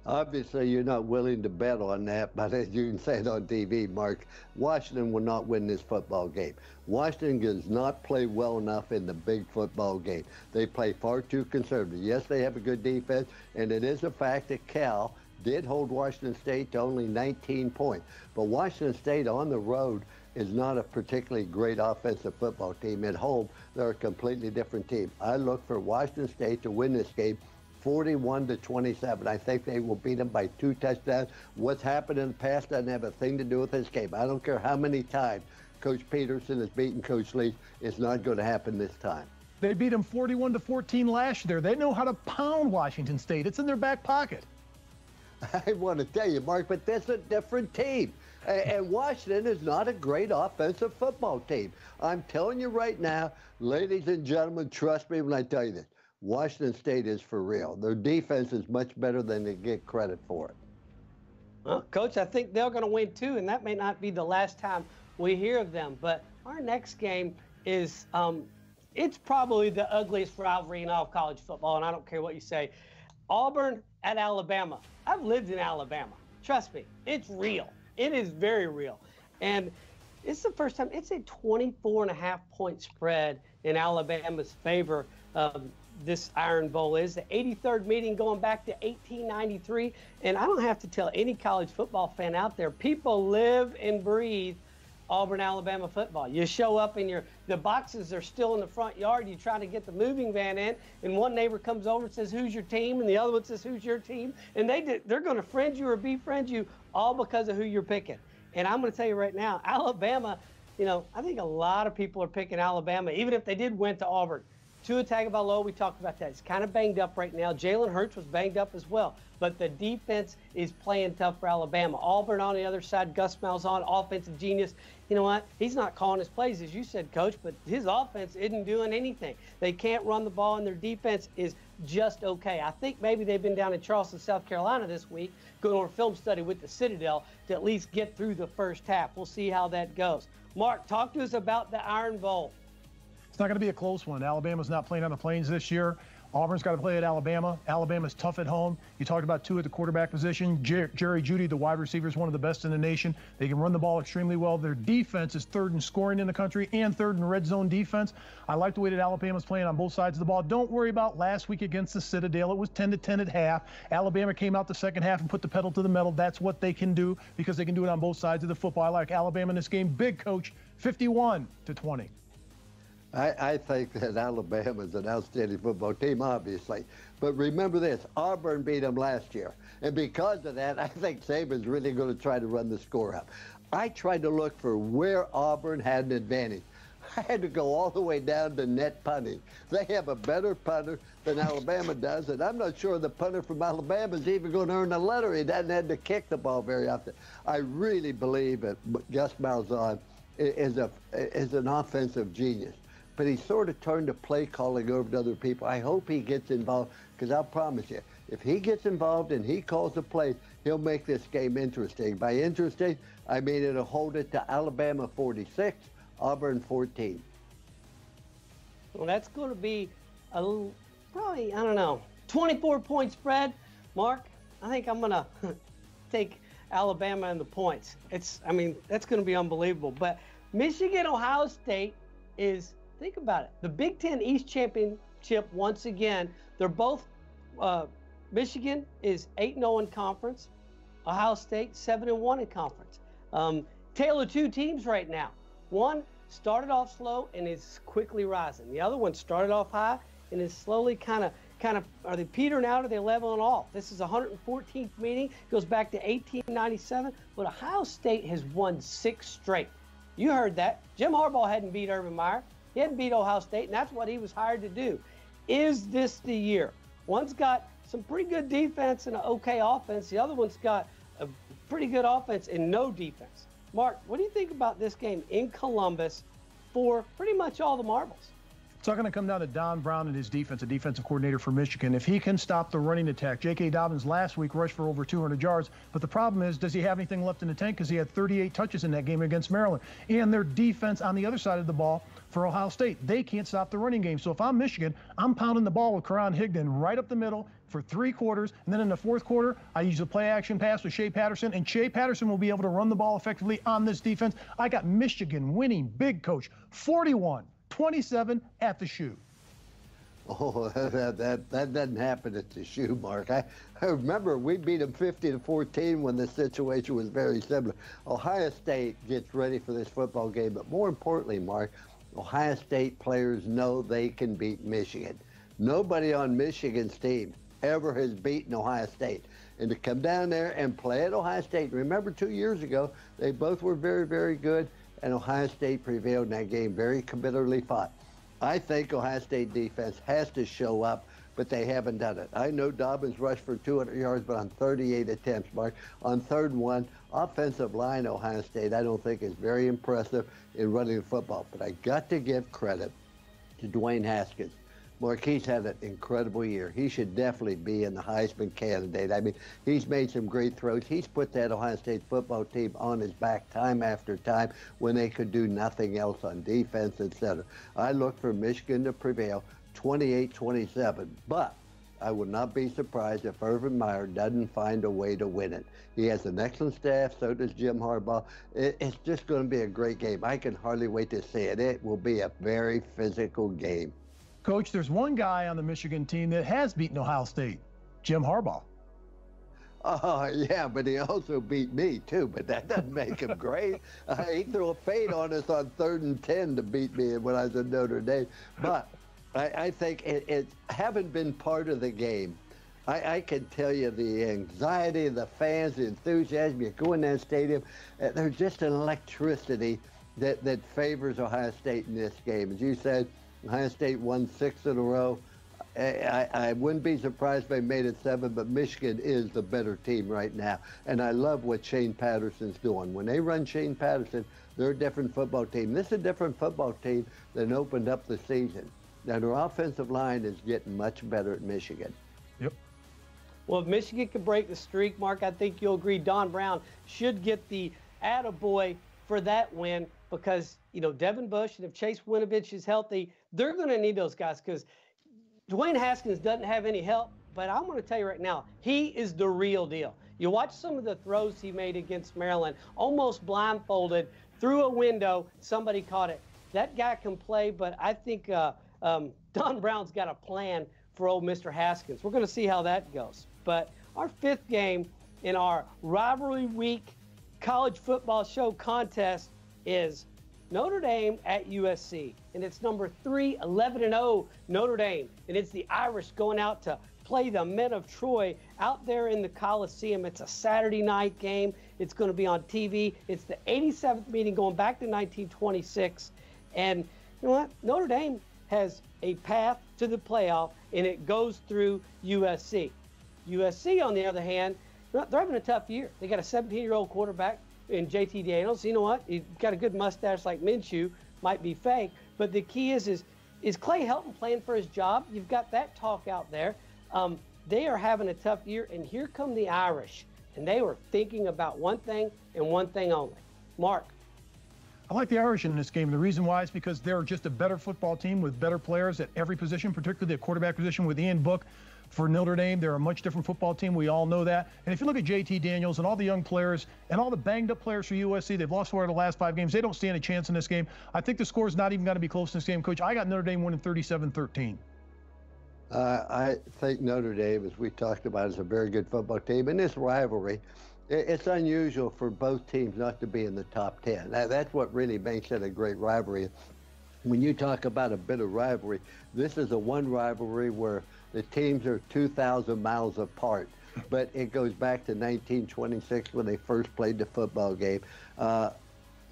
Obviously, you're not willing to bet on that, but as you can say it on TV, Mark, Washington will not win this football game. Washington does not play well enough in the big football game. They play far too conservative. Yes, they have a good defense, and it is a fact that Cal did hold Washington State to only 19 points. But Washington State on the road is not a particularly great offensive football team. At home, they're a completely different team. I look for Washington State to win this game 41-27. I think they will beat them by 2 touchdowns. What's happened in the past doesn't have a thing to do with this game. I don't care how many times Coach Peterson has beaten Coach Leach. It's not going to happen this time. They beat them 41-14 last year. They know how to pound Washington State. It's in their back pocket. I want to tell you, Mark, but that's a different team. And Washington is not a great offensive football team. I'm telling you right now, ladies and gentlemen, trust me when I tell you this. Washington State is for real. Their defense is much better than they get credit for it. Well, Coach, I think they're going to win too, and that may not be the last time we hear of them. But our next game is it's probably the ugliest rivalry in all of college football, and I don't care what you say. Auburn at Alabama. I've lived in Alabama. Trust me, it's real. It is very real. And it's the first time. It's a 24.5-point spread in Alabama's favor. This Iron Bowl is the 83rd meeting going back to 1893. And I don't have to tell any college football fan out there, people live and breathe Auburn, Alabama football. You show up and the boxes are still in the front yard. You try to get the moving van in, and one neighbor comes over and says, "Who's your team?" And the other one says, "Who's your team?" And they're going to friend you or befriend you all because of who you're picking. And I'm going to tell you right now, Alabama, I think a lot of people are picking Alabama, even if they did win to Auburn. Tua Tagovailoa, we talked about that. He's kind of banged up right now. Jalen Hurts was banged up as well. But the defense is playing tough for Alabama. Auburn on the other side, Gus Malzahn, offensive genius. You know what? He's not calling his plays, as you said, Coach, but his offense isn't doing anything. They can't run the ball, and their defense is just okay. I think maybe they've been down in Charleston, South Carolina this week, going on a film study with the Citadel to at least get through the first half. We'll see how that goes. Mark, talk to us about the Iron Bowl. It's not going to be a close one. Alabama's not playing on the Plains this year. Auburn's got to play at Alabama. Alabama's tough at home. You talked about Tua at the quarterback position. Jerry Jeudy, the wide receiver, is one of the best in the nation. They can run the ball extremely well. Their defense is third in scoring in the country and third in red zone defense. I like the way that Alabama's playing on both sides of the ball. Don't worry about last week against the Citadel. It was 10-10 at half. Alabama came out the second half and put the pedal to the metal. That's what they can do because they can do it on both sides of the football. I like Alabama in this game. Big, Coach, 51-20. I think that Alabama is an outstanding football team, obviously. But remember this, Auburn beat them last year. And because of that, I think Saban's really going to try to run the score up. I tried to look for where Auburn had an advantage. I had to go all the way down to net punting. They have a better punter than Alabama does, and I'm not sure the punter from Alabama is even going to earn a letter. He doesn't have to kick the ball very often. I really believe that Gus Malzahn is an offensive genius. But he sort of turned the play calling over to other people. I hope he gets involved, because I'll promise you, if he gets involved and he calls the play, he'll make this game interesting. By interesting, I mean it'll hold it to Alabama 46, Auburn 14. Well, that's going to be a little, probably, I don't know, 24-point spread. Mark, I think I'm going to take Alabama in the points. That's going to be unbelievable. But Michigan, Ohio State is, think about it, the Big Ten East Championship once again. They're both, Michigan is 8-0 in conference. Ohio State 7-1 in conference. Tale of two teams right now. One started off slow and is quickly rising. The other one started off high and is slowly kind of, are they petering out or are they leveling off? This is 114th meeting, goes back to 1897, but Ohio State has won 6 straight. You heard that. Jim Harbaugh hadn't beat Urban Meyer. He hadn't beat Ohio State, and that's what he was hired to do. Is this the year? One's got some pretty good defense and an okay offense. The other one's got a pretty good offense and no defense. Mark, what do you think about this game in Columbus for pretty much all the marbles? It's not going to come down to Don Brown and his defense, a defensive coordinator for Michigan. If he can stop the running attack, J.K. Dobbins last week rushed for over 200 yards. But the problem is, does he have anything left in the tank? Because he had 38 touches in that game against Maryland. And their defense on the other side of the ball for Ohio State, they can't stop the running game. So if I'm Michigan, I'm pounding the ball with Karan Higdon right up the middle for 3 quarters. And then in the 4th quarter, I use a play-action pass with Shea Patterson. And Shea Patterson will be able to run the ball effectively on this defense. I got Michigan winning big, Coach, 41-27 at the Shoe. Oh, that doesn't happen at the Shoe, Mark. I remember we beat them 50-14 when the situation was very similar. Ohio State gets ready for this football game, but more importantly, Mark, Ohio State players know they can beat Michigan. Nobody on Michigan's team ever has beaten Ohio State. And to come down there and play at Ohio State, remember 2 years ago, they both were very, very good, and Ohio State prevailed in that game, very committedly fought. I think Ohio State defense has to show up, but they haven't done it. I know Dobbins rushed for 200 yards, but on 38 attempts, Mark. On 3rd and 1, offensive line Ohio State I don't think is very impressive in running the football. But I got to give credit to Dwayne Haskins. Marquise had an incredible year. He should definitely be in the Heisman candidate. I mean, he's made some great throws. He's put that Ohio State football team on his back time after time when they could do nothing else on defense, etc. I look for Michigan to prevail 28-27, but I would not be surprised if Urban Meyer doesn't find a way to win it. He has an excellent staff, so does Jim Harbaugh. It's just going to be a great game. I can hardly wait to see it. It will be a very physical game. Coach, there's one guy on the Michigan team that has beaten Ohio State, Jim Harbaugh. Oh, yeah, but he also beat me, too, but that doesn't make him great. He threw a fade on us on 3rd and 10 to beat me when I was at Notre Dame. But I think it having been part of the game, I can tell you the anxiety of the fans, the enthusiasm. You go in that stadium, there's just an electricity that favors Ohio State in this game. As you said, Ohio State won 6 in a row. I wouldn't be surprised if they made it 7, but Michigan is the better team right now. And I love what Shane Patterson's doing. When they run Shane Patterson, they're a different football team. This is a different football team than opened up the season. Now, their offensive line is getting much better at Michigan. Yep. Well, if Michigan can break the streak, Mark, I think you'll agree Don Brown should get the attaboy for that win because, you know, Devin Bush and if Chase Winovich is healthy, they're going to need those guys because Dwayne Haskins doesn't have any help, but I'm going to tell you right now, he is the real deal. You watch some of the throws he made against Maryland, almost blindfolded, through a window, somebody caught it. That guy can play, but I think Don Brown's got a plan for old Mr. Haskins. We're going to see how that goes. But our 5th game in our rivalry week college football show contest is Notre Dame at USC, and it's number 3, 11-0 Notre Dame, and it's the Irish going out to play the Men of Troy out there in the Coliseum. It's a Saturday night game. It's going to be on TV. It's the 87th meeting going back to 1926, and you know what? Notre Dame has a path to the playoff, and it goes through USC. USC, on the other hand, they're having a tough year. They got a 17-year-old quarterback in JT Daniels. You know what? He's got a good mustache like Minshew. Might be fake. But the key is Clay Helton playing for his job? You've got that talk out there. They are having a tough year, and here come the Irish. And they were thinking about one thing and one thing only. Mark. I like the Irish in this game. The reason why is because they're just a better football team with better players at every position, particularly the quarterback position with Ian Book. For Notre Dame, they're a much different football team. We all know that. And if you look at JT Daniels and all the young players and all the banged-up players for USC, they've lost 4 out of the last 5 games. They don't stand a chance in this game. I think the score is not even going to be close in this game, Coach. I got Notre Dame winning 37-13. I think Notre Dame, as we talked about, is a very good football team. In this rivalry, it's unusual for both teams not to be in the top 10. That's what really makes it a great rivalry. When you talk about a bit of rivalry, this is a one rivalry where the teams are 2,000 miles apart. But it goes back to 1926 when they first played the football game.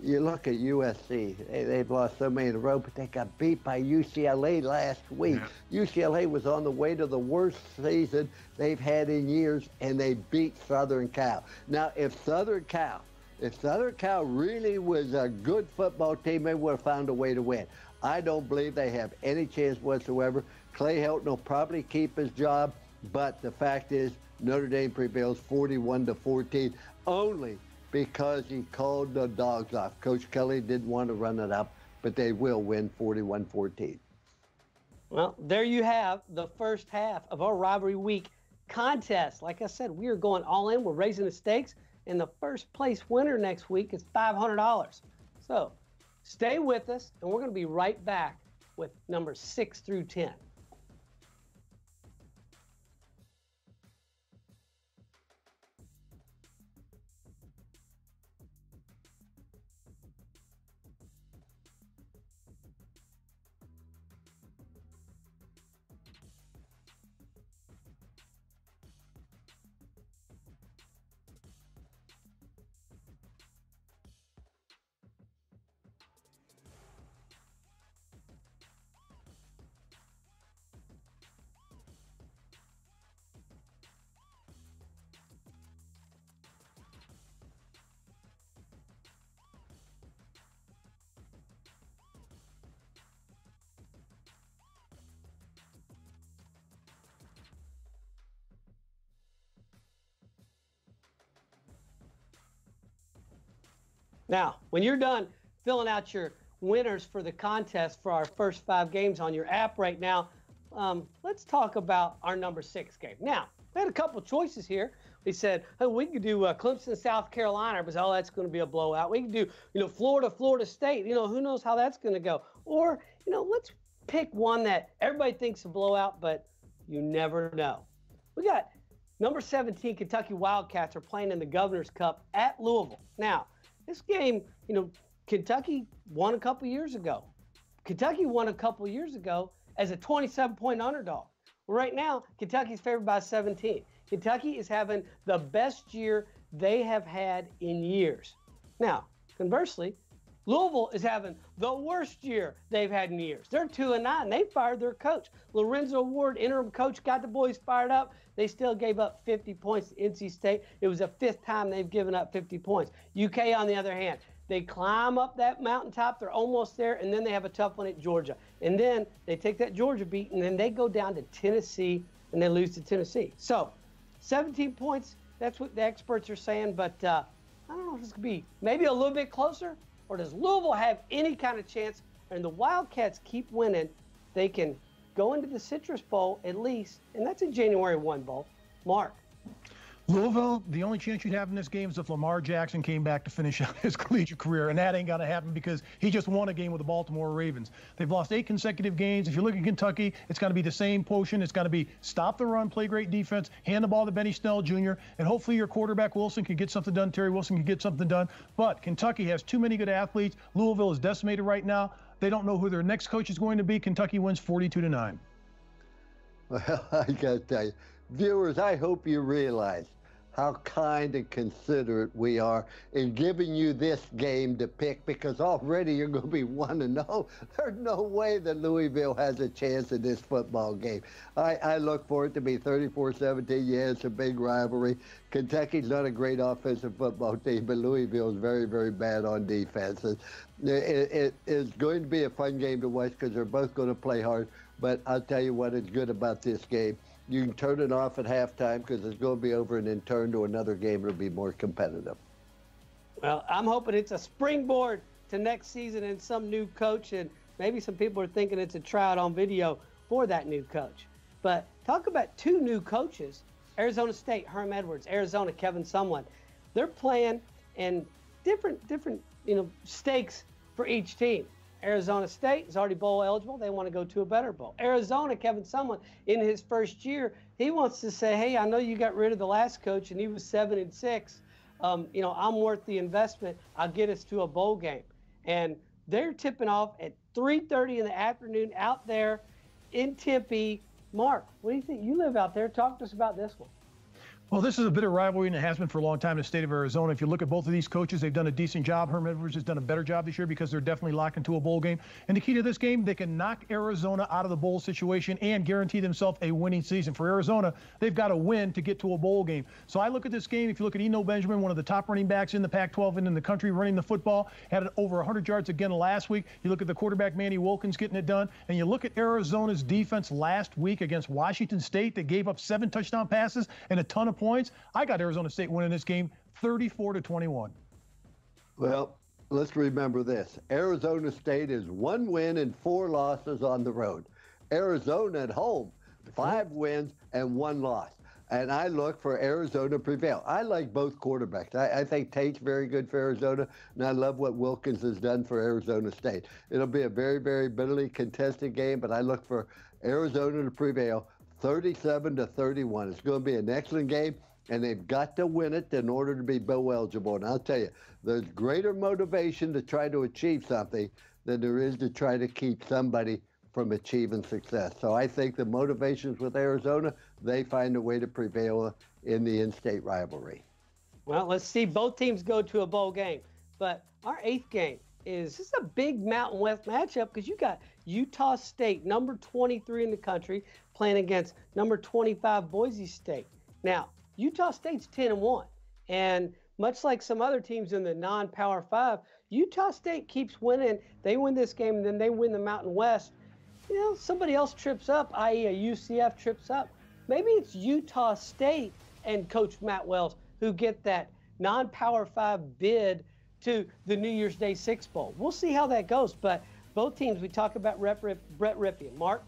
You look at USC, they've lost so many in a row, but they got beat by UCLA last week. Yeah. UCLA was on the way to the worst season they've had in years, and they beat Southern Cal. Now, if Southern Cal really was a good football team, they would have found a way to win. I don't believe they have any chance whatsoever. Clay Helton will probably keep his job, but the fact is Notre Dame prevails 41-14 only because he called the dogs off. Coach Kelly didn't want to run it up, but they will win 41-14. Well, there you have the first half of our rivalry week contest. Like I said, we are going all in. We're raising the stakes, and the first place winner next week is $500. So stay with us, and we're going to be right back with numbers 6 through 10. Now, when you're done filling out your winners for the contest for our first 5 games on your app right now, let's talk about our number 6 game. Now, we had a couple choices here. We said, hey, we could do Clemson, South Carolina, but that's going to be a blowout. We could do, Florida, Florida State. Who knows how that's going to go? Or, let's pick one that everybody thinks a blowout, but you never know. We got number 17, Kentucky Wildcats are playing in the Governor's Cup at Louisville. Now, this game, Kentucky won a couple years ago. Kentucky won a couple years ago as a 27-point underdog. Right now, Kentucky's favored by 17. Kentucky is having the best year they have had in years. Now, conversely, Louisville is having the worst year they've had in years. They're 2-9. They fired their coach. Lorenzo Ward, interim coach, got the boys fired up. They still gave up 50 points to NC State. It was the 5th time they've given up 50 points. UK, on the other hand, they climb up that mountaintop. They're almost there, and then they have a tough one at Georgia. And then they take that Georgia beat, and then they go down to Tennessee, and they lose to Tennessee. So 17 points, that's what the experts are saying, but I don't know if this could be maybe a little bit closer, or does Louisville have any kind of chance? And the Wildcats keep winning, they can go into the Citrus Bowl at least, and that's a January 1 bowl. Mark. Louisville, the only chance you'd have in this game is if Lamar Jackson came back to finish out his collegiate career, and that ain't going to happen because he just won a game with the Baltimore Ravens. They've lost 8 consecutive games. If you look at Kentucky, it's going to be the same potion. It's going to be stop the run, play great defense, hand the ball to Benny Snell Jr., and hopefully your quarterback Wilson can get something done. Terry Wilson can get something done. But Kentucky has too many good athletes. Louisville is decimated right now. They don't know who their next coach is going to be. Kentucky wins 42-9. Well, I got to tell you, viewers, I hope you realize how kind and considerate we are in giving you this game to pick, because already you're going to be 1-0. There's no way that Louisville has a chance in this football game. I look for it to be 34-17. Yeah, it's a big rivalry. Kentucky's not a great offensive football team, but Louisville is very, very bad on defense. It is going to be a fun game to watch because they're both going to play hard. But I'll tell you what is good about this game. You can turn it off at halftime because it's going to be over, and then turn to another game. It'll be more competitive. Well, I'm hoping it's a springboard to next season and some new coach, and maybe some people are thinking it's a tryout on video for that new coach. But talk about 2 new coaches. Arizona State, Herm Edwards. Arizona, Kevin Sumlin. They're playing in different stakes for each team. Arizona State is already bowl eligible. They want to go to a better bowl. Arizona, Kevin Sumlin, in his first year, he wants to say, hey, I know you got rid of the last coach and he was 7-6. I'm worth the investment. I'll get us to a bowl game. And they're tipping off at 3:30 in the afternoon out there in Tempe. Mark, what do you think? You live out there. Talk to us about this one. Well, this is a bit of rivalry, and it has been for a long time in the state of Arizona. If you look at both of these coaches, they've done a decent job. Herm Edwards has done a better job this year because they're definitely locked into a bowl game. And the key to this game, they can knock Arizona out of the bowl situation and guarantee themselves a winning season. For Arizona, they've got to win to get to a bowl game. So I look at this game. If you look at Eno Benjamin, one of the top running backs in the Pac-12 and in the country running the football, had over 100 yards again last week. You look at the quarterback, Manny Wilkins, getting it done. And you look at Arizona's defense last week against Washington State that gave up 7 touchdown passes and a ton of points. I got Arizona State winning this game 34-21. Well, let's remember this. Arizona State is 1 win and 4 losses on the road. Arizona at home, 5 wins and 1 loss. And I look for Arizona to prevail. I like both quarterbacks. I think Tate's very good for Arizona, and I love what Wilkins has done for Arizona State. It'll be a very, very bitterly contested game, but I look for Arizona to prevail 37-31. It's going to be an excellent game. And they've got to win it in order to be bowl eligible. And I'll tell you, there's greater motivation to try to achieve something than there is to try to keep somebody from achieving success. So I think the motivations with Arizona, they find a way to prevail in the in-state rivalry. Well, let's see both teams go to a bowl game. But our 8th game is this is a big Mountain West matchup because you got Utah State, number 23 in the country, playing against number 25 Boise State. Now, Utah State's 10-1, and much like some other teams in the non-Power 5, Utah State keeps winning. They win this game, and then they win the Mountain West. Somebody else trips up, i.e. a UCF trips up. Maybe it's Utah State and Coach Matt Wells who get that non-Power 5 bid to the New Year's Day Six Bowl. We'll see how that goes. But both teams, we talk about Brett Rypien. Mark,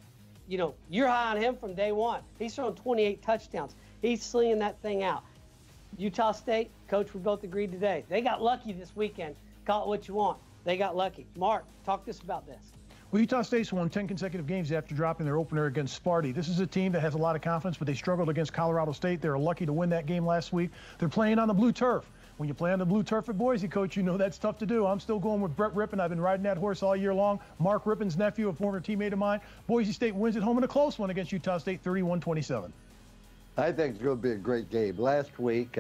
you know, you're high on him from day one. He's thrown 28 touchdowns. He's slinging that thing out. Utah State, Coach, we both agreed today. They got lucky this weekend. Call it what you want. They got lucky. Mark, talk to us about this. Well, Utah State's won 10 consecutive games after dropping their opener against Sparty. This is a team that has a lot of confidence, but they struggled against Colorado State. They were lucky to win that game last week. They're playing on the blue turf. When you play on the blue turf at Boise, Coach, you know that's tough to do. I'm still going with Brett Rypien. I've been riding that horse all year long. Mark Rypien's nephew, a former teammate of mine. Boise State wins at home in a close one against Utah State, 31-27. I think it's going to be a great game. Last week,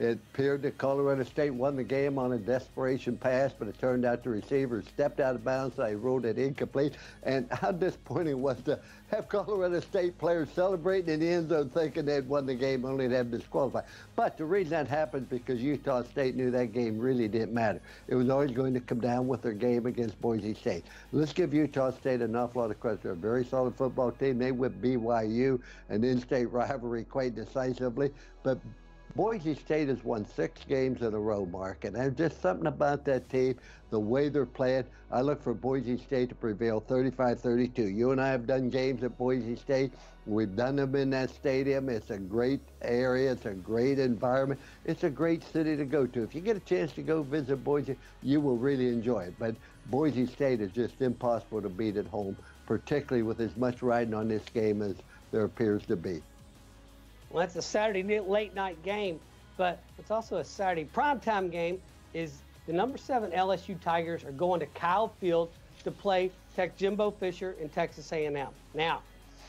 it appeared that Colorado State won the game on a desperation pass, but it turned out the receiver stepped out of bounds. So they ruled it incomplete. And how disappointing was to have Colorado State players celebrating in the end zone thinking they'd won the game only to have disqualified. But the reason that happened is because Utah State knew that game really didn't matter. It was always going to come down with their game against Boise State. Let's give Utah State an awful lot of credit. They're a very solid football team. They whipped BYU, an in-state rivalry, quite decisively. But Boise State has won 6 games in a row, Mark, and there's just something about that team, the way they're playing. I look for Boise State to prevail 35-32. You and I have done games at Boise State. We've done them in that stadium. It's a great area. It's a great environment. It's a great city to go to. If you get a chance to go visit Boise, you will really enjoy it. But Boise State is just impossible to beat at home, particularly with as much riding on this game as there appears to be. Well, that's a Saturday late night game, but it's also a Saturday primetime game. Is the number 7 LSU Tigers are going to Kyle Field to play Jimbo Fisher and Texas A&M. Now,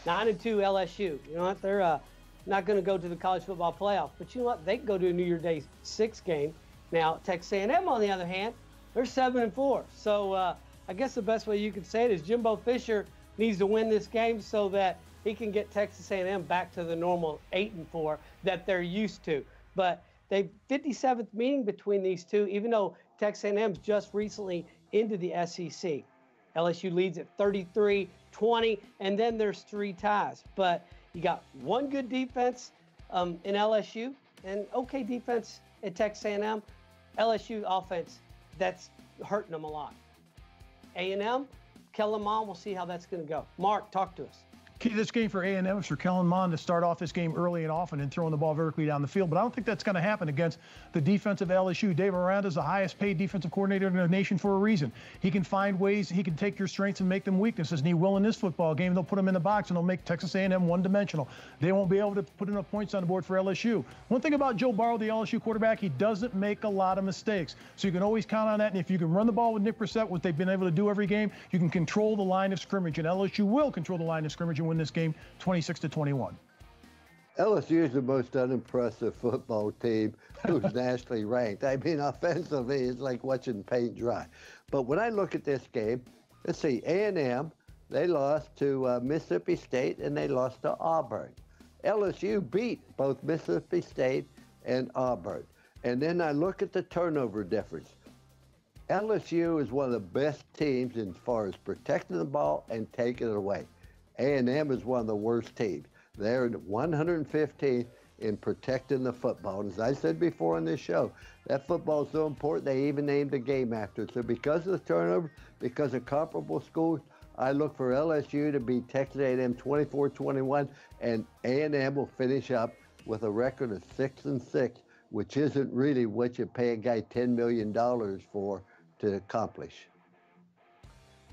9-2 LSU. You know what? They're not going to go to the college football playoff, but you know what? They can go to a New Year's Day 6 game. Now, Texas A&M, on the other hand, they're 7-4. So I guess the best way you could say it is Jimbo Fisher needs to win this game so that he can get Texas A&M back to the normal 8-4 that they're used to. But they 57th meeting between these two, even though Texas A&M's just recently into the SEC. LSU leads at 33-20, and then there's 3 ties. But you got one good defense in LSU and okay defense at Texas A&M. LSU offense, that's hurting them a lot. A&M, Kellen Mond, we'll see how that's going to go. Mark, talk to us. Key to this game for A&M is for Kellen Mond to start off this game early and often and throwing the ball vertically down the field. But I don't think that's going to happen against the defensive LSU. Dave Aranda is the highest paid defensive coordinator in the nation for a reason. He can find ways, he can take your strengths and make them weaknesses. And he will in this football game. They'll put them in the box and they'll make Texas A&M one-dimensional. They won't be able to put enough points on the board for LSU. One thing about Joe Burrow, the LSU quarterback, he doesn't make a lot of mistakes. So you can always count on that. And if you can run the ball with Nick Brissett, what they've been able to do every game, you can control the line of scrimmage. And LSU will control the line of scrimmage and win this game 26-21. LSU is the most unimpressive football team who's nationally ranked. I mean, offensively, it's like watching paint dry. But when I look at this game, let's see, A&M, they lost to Mississippi State and they lost to Auburn. LSU beat both Mississippi State and Auburn. And then I look at the turnover difference. LSU is one of the best teams as far as protecting the ball and taking it away. A&M is one of the worst teams. They're 115th in protecting the football. And as I said before on this show, that football is so important, they even named a game after it. So because of the turnover, because of comparable schools, I look for LSU to beat Texas A&M 24-21, and A&M will finish up with a record of 6-6, which isn't really what you pay a guy $10 million for to accomplish.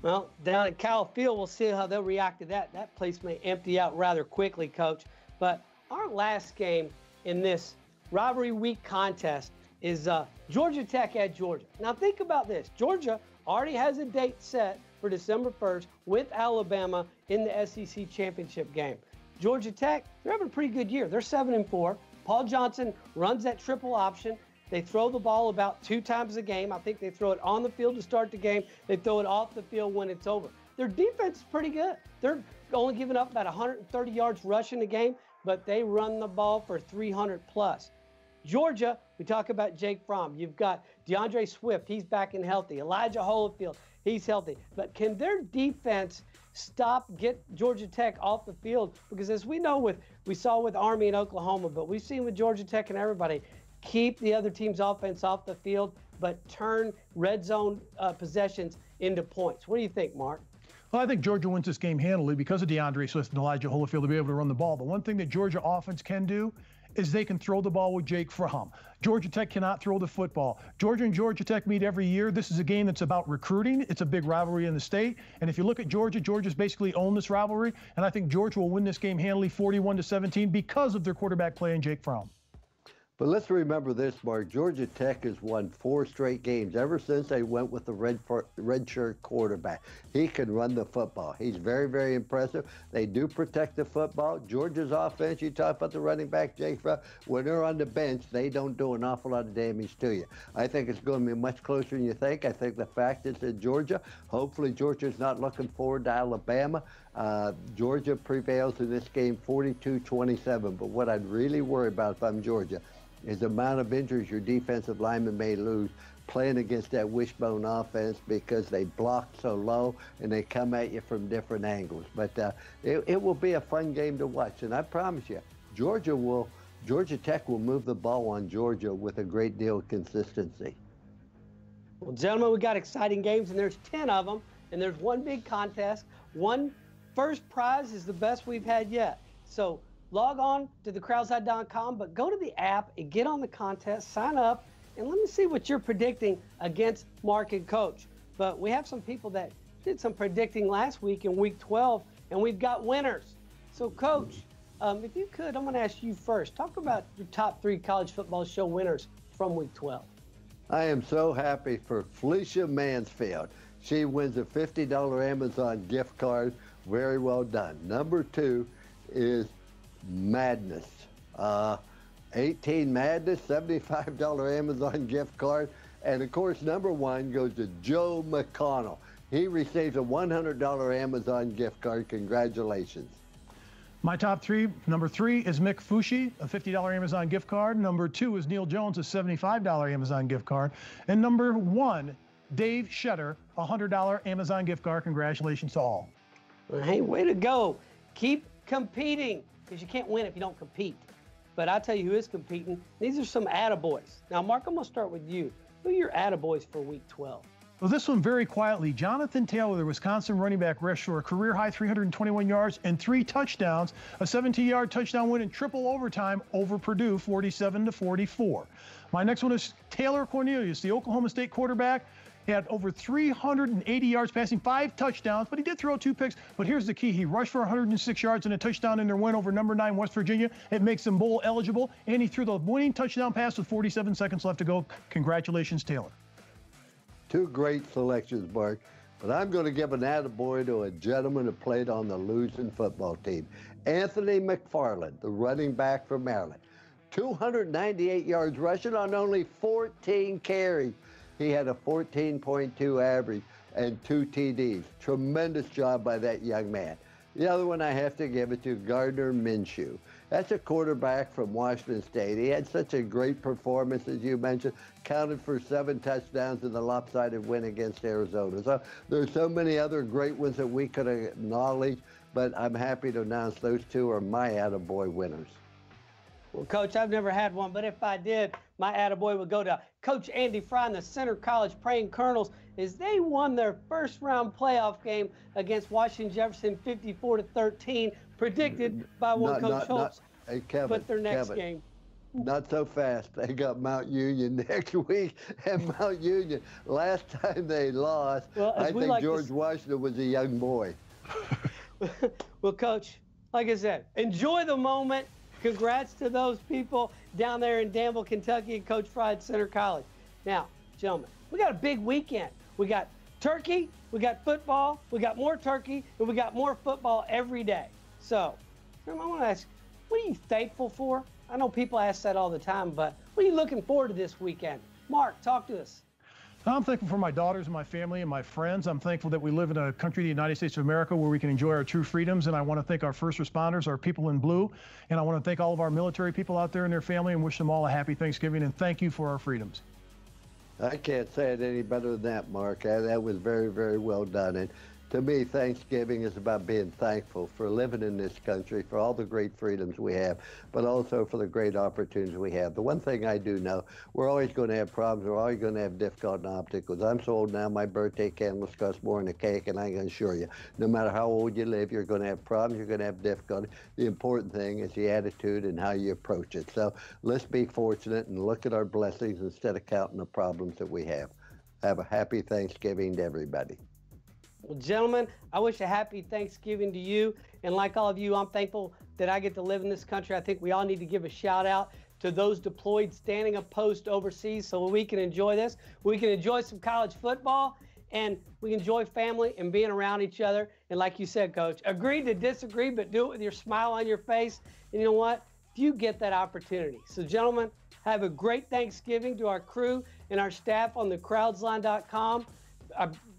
Well, down at Kyle Field, we'll see how they'll react to that. That place may empty out rather quickly, Coach. But our last game in this rivalry week contest is Georgia Tech at Georgia. Now think about this. Georgia already has a date set for December 1st with Alabama in the SEC championship game. Georgia Tech, they're having a pretty good year. They're 7-4. Paul Johnson runs that triple option. They throw the ball about 2 times a game. I think they throw it on the field to start the game. They throw it off the field when it's over. Their defense is pretty good. They're only giving up about 130 yards rushing a game, but they run the ball for 300 plus. Georgia, we talk about Jake Fromm. You've got DeAndre Swift. He's back and healthy. Elijah Holyfield, he's healthy. But can their defense get Georgia Tech off the field? Because as we know, we saw with Army in Oklahoma, but we've seen with Georgia Tech and everybody, keep the other team's offense off the field. but turn red zone possessions into points. What do you think, Mark? Well, I think Georgia wins this game handily because of DeAndre Swift and Elijah Holyfield to be able to run the ball. The one thing that Georgia offense can do is they can throw the ball with Jake Fromm. Georgia Tech cannot throw the football. Georgia and Georgia Tech meet every year. This is a game that's about recruiting. It's a big rivalry in the state. And if you look at Georgia, Georgia's basically owned this rivalry. And I think Georgia will win this game handily 41-17 because of their quarterback play in Jake Fromm. But let's remember this, Mark. Georgia Tech has won 4 straight games ever since they went with the redshirt quarterback. He can run the football. He's very, very impressive. They do protect the football. Georgia's offense, you talk about the running back, Jake Fromm, when they're on the bench, they don't do an awful lot of damage to you. I think it's going to be much closer than you think. I think the fact is that Georgia, hopefully Georgia's not looking forward to Alabama. Georgia prevails in this game 42-27. But what I'd really worry about if I'm Georgia is the amount of injuries your defensive linemen may lose playing against that wishbone offense because they block so low and they come at you from different angles. But it will be a fun game to watch. And I promise you, Georgia Tech will move the ball on Georgia with a great deal of consistency. Well, gentlemen, we got exciting games, and there's 10 of them, and there's one big contest. One first prize is the best we've had yet. So log on to thecrowdside.com, but go to the app and get on the contest, sign up, and let me see what you're predicting against Mark and Coach. But we have some people that did some predicting last week in Week 12, and we've got winners. So, Coach, if you could, I'm going to ask you first. Talk about your top 3 college football show winners from Week 12. I am so happy for Felicia Mansfield. She wins a $50 Amazon gift card. Very well done. Number 2 is Madness. 18 Madness, $75 Amazon gift card. And of course, number 1 goes to Joe McConnell. He receives a $100 Amazon gift card. Congratulations. My top 3, number 3 is Mick Fushi, a $50 Amazon gift card. Number 2 is Neil Jones, a $75 Amazon gift card. And number 1, Dave Shetter, a $100 Amazon gift card. Congratulations to all. Hey, way to go. Keep competing, because you can't win if you don't compete. But I'll tell you who is competing. These are some attaboys. Now, Mark, I'm going to start with you. Who are your attaboys for Week 12? Well, this one very quietly. Jonathan Taylor, the Wisconsin running back, rushed for a career-high 321 yards and 3 touchdowns, a 17-yard touchdown win in triple overtime over Purdue, 47-44. My next one is Taylor Cornelius, the Oklahoma State quarterback. He had over 380 yards passing, 5 touchdowns, but he did throw 2 picks. But here's the key. He rushed for 106 yards and a touchdown in their win over number 9 West Virginia. It makes him bowl eligible, and he threw the winning touchdown pass with 47 seconds left to go. Congratulations, Taylor. 2 great selections, Mark. But I'm going to give an attaboy to a gentleman who played on the losing football team. Anthony McFarland, the running back from Maryland. 298 yards rushing on only 14 carries. He had a 14.2 average and 2 TDs. Tremendous job by that young man. The other one I have to give it to Gardner Minshew. That's a quarterback from Washington State. He had such a great performance, as you mentioned, counted for 7 touchdowns in the lopsided win against Arizona. So there's so many other great ones that we could acknowledge, but I'm happy to announce those 2 are my attaboy winners. Well, Coach, I've never had one, but if I did, my attaboy would go to Coach Andy Fry and the Center College Praying Colonels as they won their first-round playoff game against Washington Jefferson 54-13, predicted by one Coach Holtz. Hey, Kevin, but their next game. Not so fast. They got Mount Union next week, and Mount Union, last time they lost, well, I think George Washington was a young boy. Well, Coach, like I said, enjoy the moment. Congrats to those people down there in Danville, Kentucky, and Coach Fry at Center College. Now, gentlemen, we got a big weekend. We got turkey, we got football, we got more turkey, and we got more football every day. So, I want to ask, what are you thankful for? I know people ask that all the time, but what are you looking forward to this weekend? Mark, talk to us. I'm thankful for my daughters and my family and my friends. I'm thankful that we live in a country, the United States of America, where we can enjoy our true freedoms. And I want to thank our first responders, our people in blue. And I want to thank all of our military people out there and their family and wish them all a happy Thanksgiving. And thank you for our freedoms. I can't say it any better than that, Mark. That was very, very well done. And To me, Thanksgiving is about being thankful for living in this country, for all the great freedoms we have, but also for the great opportunities we have. The one thing I do know, we're always going to have problems. We're always going to have difficult obstacles. I'm so old now, my birthday candles cost more than a cake, and I can assure you, no matter how old you live, you're going to have problems, you're going to have difficulty. The important thing is the attitude and how you approach it. So let's be fortunate and look at our blessings instead of counting the problems that we have. Have a happy Thanksgiving to everybody. Well, gentlemen, I wish a happy Thanksgiving to you. And like all of you, I'm thankful that I get to live in this country. I think we all need to give a shout out to those deployed standing a post overseas so we can enjoy this. We can enjoy some college football, and we can enjoy family and being around each other. And like you said, Coach, agree to disagree, but do it with your smile on your face. And you know what? You get that opportunity. So, gentlemen, have a great Thanksgiving to our crew and our staff on thecrowdsline.com.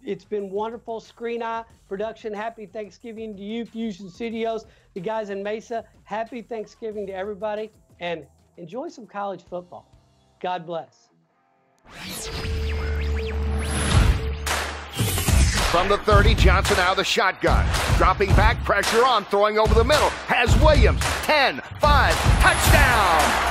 It's been wonderful. Screen Eye Production, happy Thanksgiving to you. Fusion Studios, the guys in Mesa, happy Thanksgiving to everybody, and enjoy some college football. God bless. From the 30, Johnson out of the shotgun. Dropping back, pressure on, throwing over the middle. Has Williams. 10, 5, touchdown!